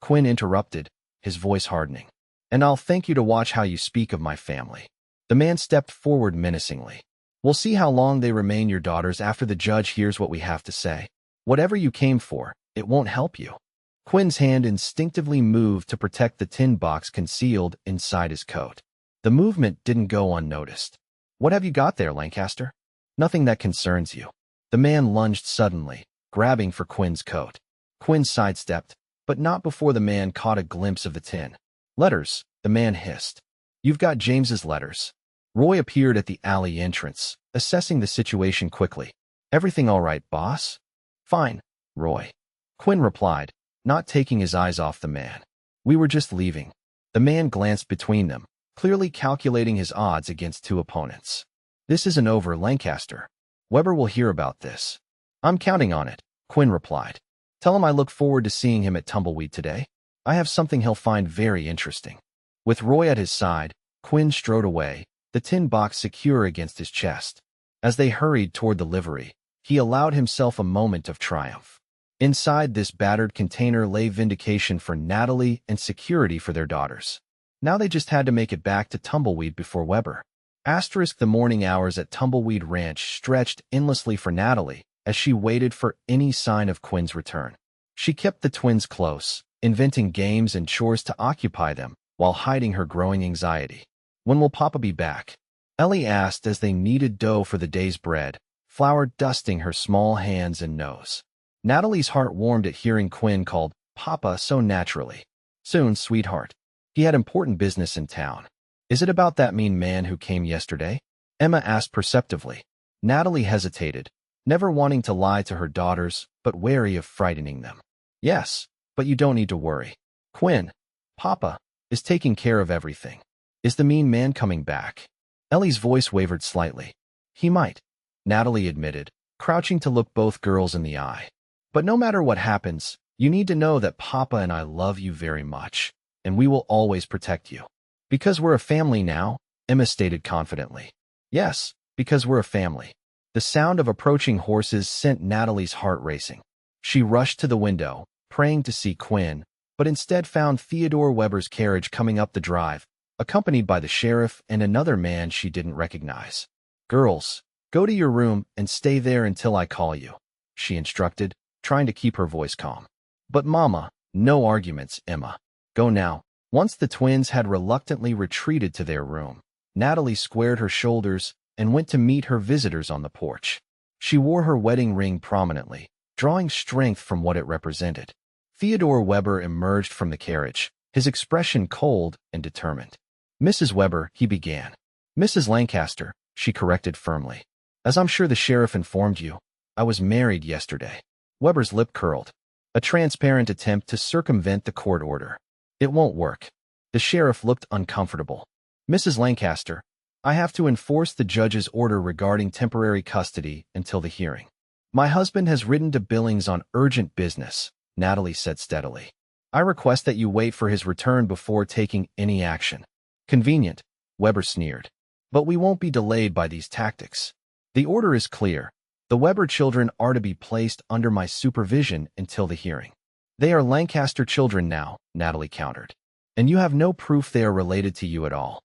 Quinn interrupted, his voice hardening. "And I'll thank you to watch how you speak of my family." The man stepped forward menacingly. "We'll see how long they remain your daughters after the judge hears what we have to say. Whatever you came for, it won't help you." Quinn's hand instinctively moved to protect the tin box concealed inside his coat. The movement didn't go unnoticed. "What have you got there, Lancaster?" "Nothing that concerns you." The man lunged suddenly, grabbing for Quinn's coat. Quinn sidestepped, but not before the man caught a glimpse of the tin. "Letters," the man hissed. "You've got James's letters." Roy appeared at the alley entrance, assessing the situation quickly. "Everything all right, boss?" "Fine, Roy," Quinn replied, not taking his eyes off the man. "We were just leaving." The man glanced between them, clearly calculating his odds against two opponents. "This isn't over, Lancaster. Weber will hear about this." "I'm counting on it," Quinn replied. "Tell him I look forward to seeing him at Tumbleweed today. I have something he'll find very interesting." With Roy at his side, Quinn strode away, the tin box secure against his chest. As they hurried toward the livery, he allowed himself a moment of triumph. Inside this battered container lay vindication for Natalie and security for their daughters. Now they just had to make it back to Tumbleweed before Weber. The morning hours at Tumbleweed Ranch stretched endlessly for Natalie as she waited for any sign of Quinn's return. She kept the twins close, inventing games and chores to occupy them while hiding her growing anxiety. "When will Papa be back?" Ellie asked as they kneaded dough for the day's bread, flour dusting her small hands and nose. Natalie's heart warmed at hearing Quinn called Papa so naturally. "Soon, sweetheart. He had important business in town." "Is it about that mean man who came yesterday?" Emma asked perceptively. Natalie hesitated, never wanting to lie to her daughters, but wary of frightening them. "Yes, but you don't need to worry. Quinn, Papa, is taking care of everything." "Is the mean man coming back?" Ellie's voice wavered slightly. "He might," Natalie admitted, crouching to look both girls in the eye. "But no matter what happens, you need to know that Papa and I love you very much, and we will always protect you." "Because we're a family now," Emma stated confidently. "Yes, because we're a family." The sound of approaching horses sent Natalie's heart racing. She rushed to the window, praying to see Quinn, but instead found Theodore Weber's carriage coming up the drive, accompanied by the sheriff and another man she didn't recognize. "Girls, go to your room and stay there until I call you," she instructed, trying to keep her voice calm. "But Mama, no arguments, Emma. Go now." Once the twins had reluctantly retreated to their room, Natalie squared her shoulders and went to meet her visitors on the porch. She wore her wedding ring prominently, drawing strength from what it represented. Theodore Weber emerged from the carriage, his expression cold and determined. "Mrs. Weber," he began. "Mrs. Lancaster," she corrected firmly. "As I'm sure the sheriff informed you, I was married yesterday." Weber's lip curled, a transparent attempt to circumvent the court order. "It won't work." The sheriff looked uncomfortable. "Mrs. Lancaster, I have to enforce the judge's order regarding temporary custody until the hearing." "My husband has ridden to Billings on urgent business," Natalie said steadily. "I request that you wait for his return before taking any action." "Convenient," Weber sneered. "But we won't be delayed by these tactics. The order is clear. The Weber children are to be placed under my supervision until the hearing." "They are Lancaster children now," Natalie countered. "And you have no proof they are related to you at all."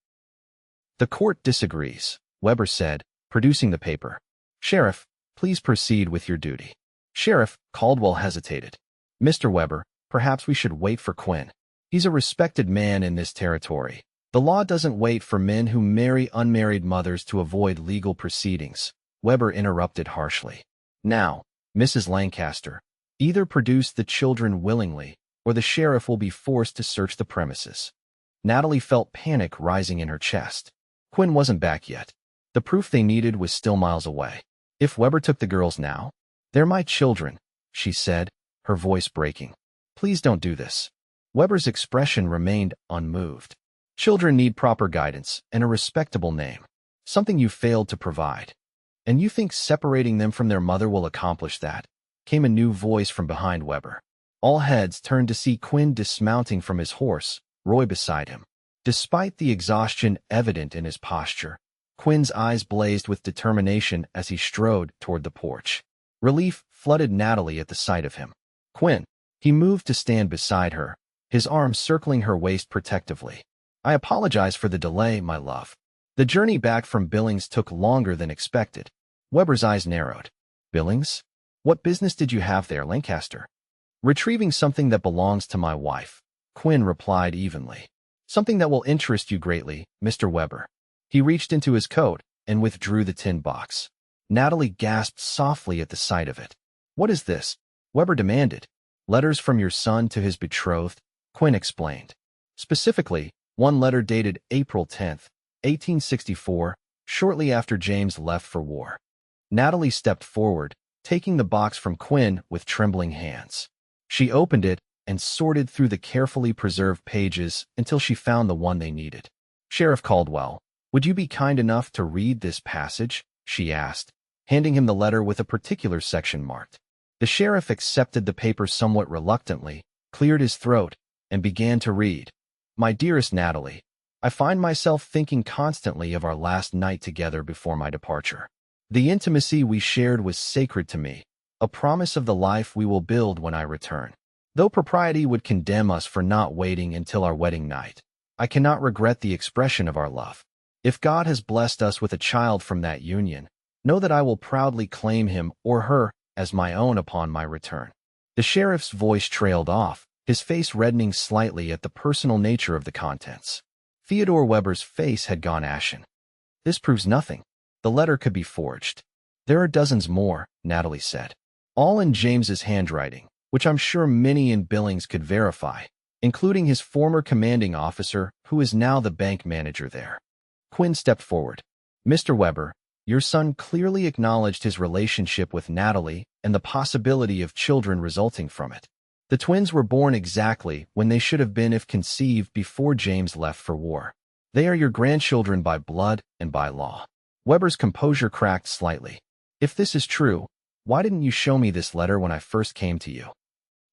"The court disagrees," Weber said, producing the paper. "Sheriff, please proceed with your duty." "Sheriff," Caldwell hesitated. "Mr. Weber, perhaps we should wait for Quinn. He's a respected man in this territory. The law doesn't wait for men who marry unmarried mothers to avoid legal proceedings," Weber interrupted harshly. "Now, Mrs. Lancaster, either produce the children willingly, or the sheriff will be forced to search the premises." Natalie felt panic rising in her chest. Quinn wasn't back yet. The proof they needed was still miles away. If Weber took the girls now, "They're my children," she said, her voice breaking. "Please don't do this." Weber's expression remained unmoved. "Children need proper guidance and a respectable name, something you failed to provide. And you think separating them from their mother will accomplish that?" Came a new voice from behind Weber. All heads turned to see Quinn dismounting from his horse, Roy beside him. Despite the exhaustion evident in his posture, Quinn's eyes blazed with determination as he strode toward the porch. Relief flooded Natalie at the sight of him. "Quinn." He moved to stand beside her, his arm circling her waist protectively. "I apologize for the delay, my love. The journey back from Billings took longer than expected." Weber's eyes narrowed. "Billings? What business did you have there, Lancaster?" "Retrieving something that belongs to my wife," Quinn replied evenly. "Something that will interest you greatly, Mr. Weber." He reached into his coat and withdrew the tin box. Natalie gasped softly at the sight of it. "What is this?" Weber demanded. "Letters from your son to his betrothed," Quinn explained. "Specifically, one letter dated April 10th, 1864, shortly after James left for war." Natalie stepped forward, taking the box from Quinn with trembling hands. She opened it and sorted through the carefully preserved pages until she found the one they needed. "Sheriff Caldwell, would you be kind enough to read this passage?" she asked, handing him the letter with a particular section marked. The sheriff accepted the paper somewhat reluctantly, cleared his throat, and began to read. "My dearest Natalie, I find myself thinking constantly of our last night together before my departure. The intimacy we shared was sacred to me, a promise of the life we will build when I return. Though propriety would condemn us for not waiting until our wedding night, I cannot regret the expression of our love. If God has blessed us with a child from that union, know that I will proudly claim him or her as my own upon my return. The sheriff's voice trailed off, his face reddening slightly at the personal nature of the contents. Theodore Weber's face had gone ashen. This proves nothing. The letter could be forged. There are dozens more, Natalie said. All in James's handwriting, which I'm sure many in Billings could verify, including his former commanding officer, who is now the bank manager there. Quinn stepped forward. Mr. Weber, your son clearly acknowledged his relationship with Natalie and the possibility of children resulting from it. The twins were born exactly when they should have been if conceived before James left for war. They are your grandchildren by blood and by law. Weber's composure cracked slightly. If this is true, why didn't you show me this letter when I first came to you?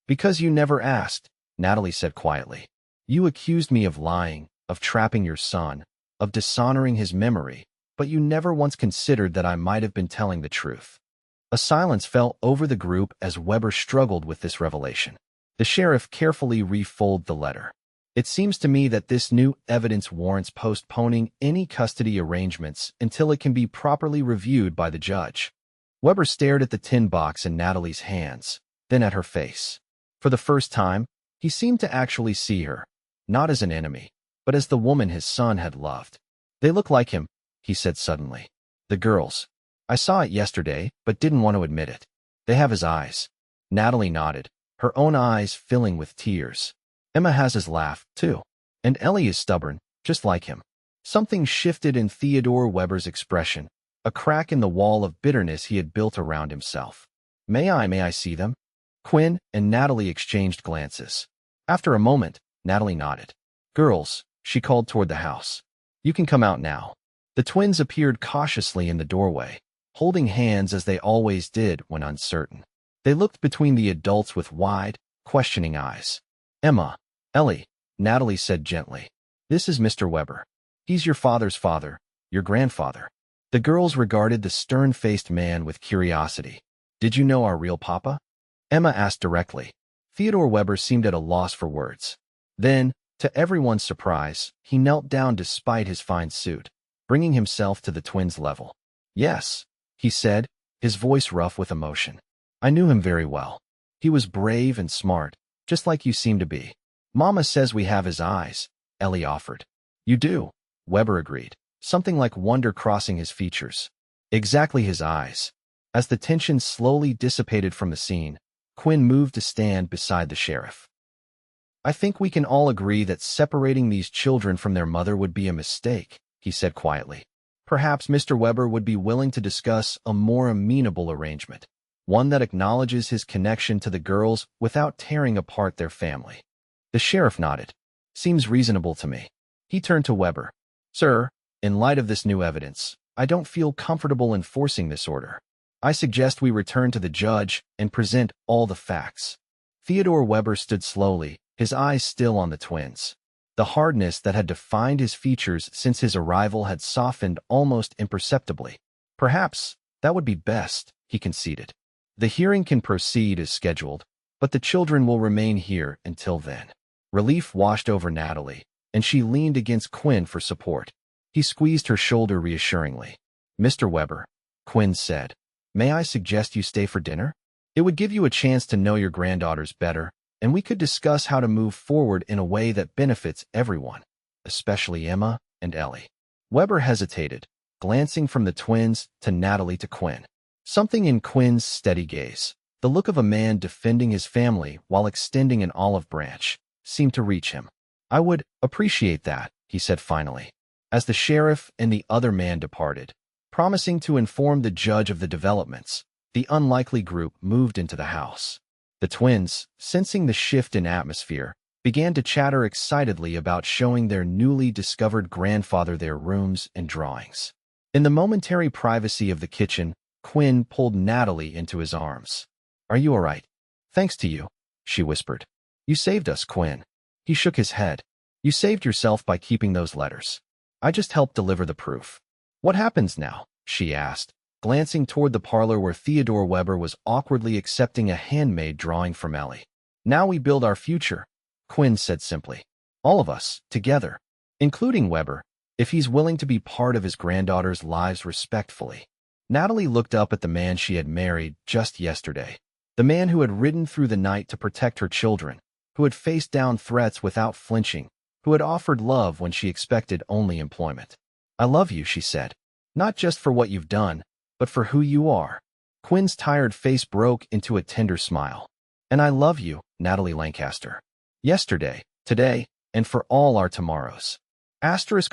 Because you never asked, Natalie said quietly. You accused me of lying, of trapping your son, of dishonoring his memory, but you never once considered that I might have been telling the truth. A silence fell over the group as Weber struggled with this revelation. The sheriff carefully refolded the letter. It seems to me that this new evidence warrants postponing any custody arrangements until it can be properly reviewed by the judge. Weber stared at the tin box in Natalie's hands, then at her face. For the first time, he seemed to actually see her, not as an enemy, but as the woman his son had loved. They look like him, he said suddenly. The girls. I saw it yesterday, but didn't want to admit it. They have his eyes. Natalie nodded, her own eyes filling with tears. Emma has his laugh, too. And Ellie is stubborn, just like him. Something shifted in Theodore Weber's expression, a crack in the wall of bitterness he had built around himself. May I see them? Quinn and Natalie exchanged glances. After a moment, Natalie nodded. Girls, she called toward the house. You can come out now. The twins appeared cautiously in the doorway, holding hands as they always did when uncertain. They looked between the adults with wide, questioning eyes. Emma, Ellie, Natalie said gently. This is Mr. Weber. He's your father's father, your grandfather. The girls regarded the stern-faced man with curiosity. Did you know our real papa? Emma asked directly. Theodore Weber seemed at a loss for words. Then, to everyone's surprise, he knelt down despite his fine suit, bringing himself to the twins' level. Yes, he said, his voice rough with emotion. I knew him very well. He was brave and smart, just like you seem to be. Mama says we have his eyes, Ellie offered. You do, Weber agreed, something like wonder crossing his features. Exactly his eyes. As the tension slowly dissipated from the scene, Quinn moved to stand beside the sheriff. I think we can all agree that separating these children from their mother would be a mistake, he said quietly. Perhaps Mr. Weber would be willing to discuss a more amenable arrangement, one that acknowledges his connection to the girls without tearing apart their family. The sheriff nodded. Seems reasonable to me. He turned to Weber. Sir, in light of this new evidence, I don't feel comfortable enforcing this order. I suggest we return to the judge and present all the facts. Theodore Weber stood slowly, his eyes still on the twins. The hardness that had defined his features since his arrival had softened almost imperceptibly. Perhaps that would be best, he conceded. The hearing can proceed as scheduled, but the children will remain here until then. Relief washed over Natalie, and she leaned against Quinn for support. He squeezed her shoulder reassuringly. Mr. Weber, Quinn said, may I suggest you stay for dinner? It would give you a chance to know your granddaughters better, and we could discuss how to move forward in a way that benefits everyone, especially Emma and Ellie. Weber hesitated, glancing from the twins to Natalie to Quinn. Something in Quinn's steady gaze, the look of a man defending his family while extending an olive branch, seemed to reach him. I would appreciate that, he said finally, as the sheriff and the other man departed. Promising to inform the judge of the developments, the unlikely group moved into the house. The twins, sensing the shift in atmosphere, began to chatter excitedly about showing their newly discovered grandfather their rooms and drawings. In the momentary privacy of the kitchen, Quinn pulled Natalie into his arms. Are you all right? Thanks to you, she whispered. You saved us, Quinn. He shook his head. You saved yourself by keeping those letters. I just helped deliver the proof. What happens now? She asked, glancing toward the parlor where Theodore Weber was awkwardly accepting a handmade drawing from Ellie. Now we build our future, Quinn said simply. All of us, together, including Weber, if he's willing to be part of his granddaughter's lives respectfully. Natalie looked up at the man she had married just yesterday, the man who had ridden through the night to protect her children, who had faced down threats without flinching, who had offered love when she expected only employment. I love you, she said, not just for what you've done, but for who you are. Quinn's tired face broke into a tender smile. And I love you, Natalie Lancaster. Yesterday, today, and for all our tomorrows.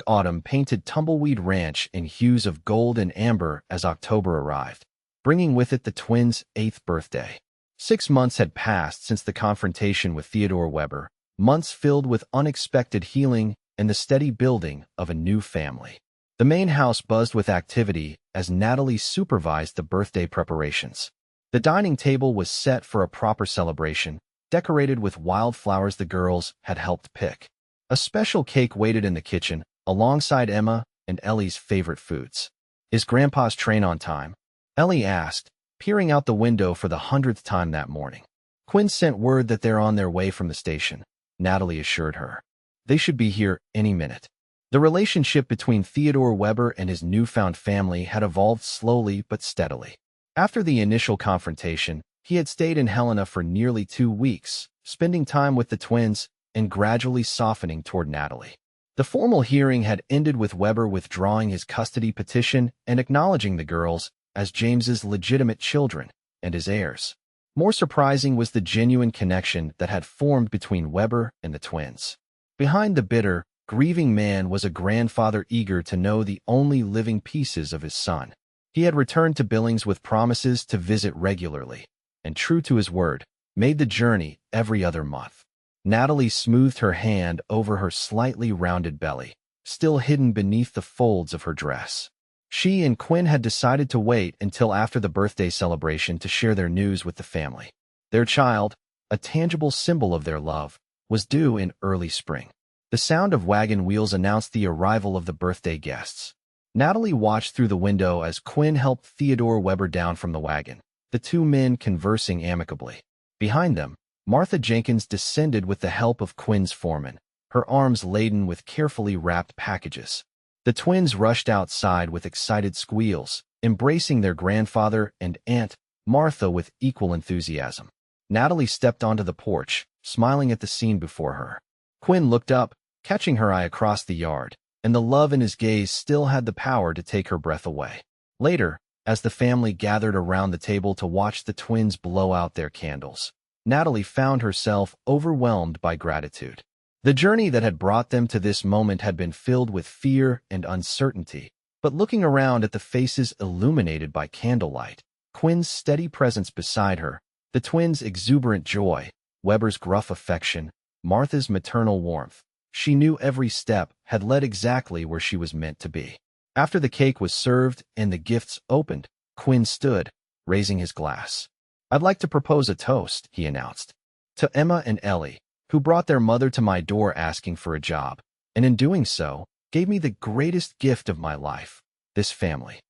Autumn painted Tumbleweed Ranch in hues of gold and amber as October arrived, bringing with it the twins' 8th birthday. 6 months had passed since the confrontation with Theodore Weber, months filled with unexpected healing and the steady building of a new family. The main house buzzed with activity as Natalie supervised the birthday preparations. The dining table was set for a proper celebration, decorated with wildflowers the girls had helped pick. A special cake waited in the kitchen, alongside Emma and Ellie's favorite foods. Is Grandpa's train on time? Ellie asked, peering out the window for the 100th time that morning. Quinn sent word that they're on their way from the station, Natalie assured her. They should be here any minute. The relationship between Theodore Weber and his newfound family had evolved slowly but steadily. After the initial confrontation, he had stayed in Helena for nearly 2 weeks, spending time with the twins and gradually softening toward Natalie. The formal hearing had ended with Weber withdrawing his custody petition and acknowledging the girls as James's legitimate children and his heirs. More surprising was the genuine connection that had formed between Weber and the twins. Behind the bitter, grieving man was a grandfather eager to know the only living pieces of his son. He had returned to Billings with promises to visit regularly, and true to his word, made the journey every other month. Natalie smoothed her hand over her slightly rounded belly, still hidden beneath the folds of her dress. She and Quinn had decided to wait until after the birthday celebration to share their news with the family. Their child, a tangible symbol of their love, was due in early spring. The sound of wagon wheels announced the arrival of the birthday guests. Natalie watched through the window as Quinn helped Theodore Weber down from the wagon, the two men conversing amicably. Behind them, Martha Jenkins descended with the help of Quinn's foreman, her arms laden with carefully wrapped packages. The twins rushed outside with excited squeals, embracing their grandfather and Aunt Martha with equal enthusiasm. Natalie stepped onto the porch, smiling at the scene before her. Quinn looked up, catching her eye across the yard, and the love in his gaze still had the power to take her breath away. Later, as the family gathered around the table to watch the twins blow out their candles, Natalie found herself overwhelmed by gratitude. The journey that had brought them to this moment had been filled with fear and uncertainty, but looking around at the faces illuminated by candlelight, Quinn's steady presence beside her, the twins' exuberant joy, Weber's gruff affection, Martha's maternal warmth, she knew every step had led exactly where she was meant to be. After the cake was served and the gifts opened, Quinn stood, raising his glass. I'd like to propose a toast, he announced, to Emma and Ellie, who brought their mother to my door asking for a job, and in doing so, gave me the greatest gift of my life, this family.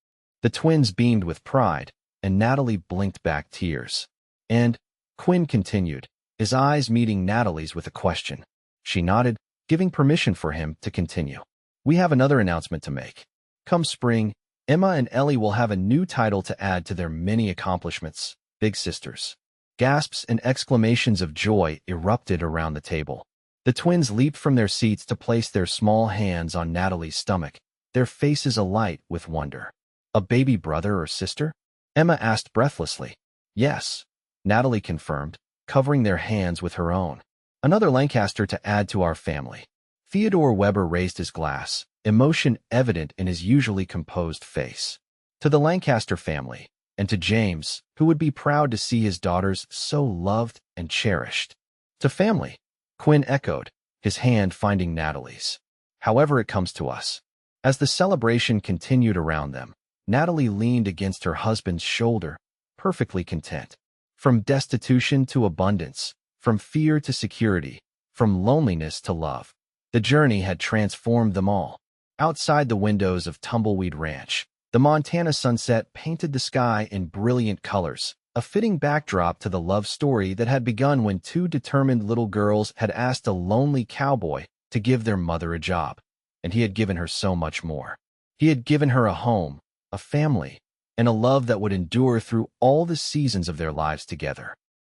The twins beamed with pride, and Natalie blinked back tears. And, Quinn continued, his eyes meeting Natalie's with a question. She nodded, giving permission for him to continue. We have another announcement to make. Come spring, Emma and Ellie will have a new title to add to their many accomplishments, Big Sisters. Gasps and exclamations of joy erupted around the table. The twins leaped from their seats to place their small hands on Natalie's stomach, their faces alight with wonder. A baby brother or sister? Emma asked breathlessly. Yes, Natalie confirmed, covering their hands with her own. Another Lancaster to add to our family. Theodore Weber raised his glass, emotion evident in his usually composed face. To the Lancaster family, and to James, who would be proud to see his daughters so loved and cherished. To family, Quinn echoed, his hand finding Natalie's. However it comes to us. As the celebration continued around them, Natalie leaned against her husband's shoulder, perfectly content. From destitution to abundance, from fear to security, from loneliness to love. The journey had transformed them all. Outside the windows of Tumbleweed Ranch, the Montana sunset painted the sky in brilliant colors, a fitting backdrop to the love story that had begun when two determined little girls had asked a lonely cowboy to give their mother a job. And he had given her so much more. He had given her a home, a family, and a love that would endure through all the seasons of their lives together.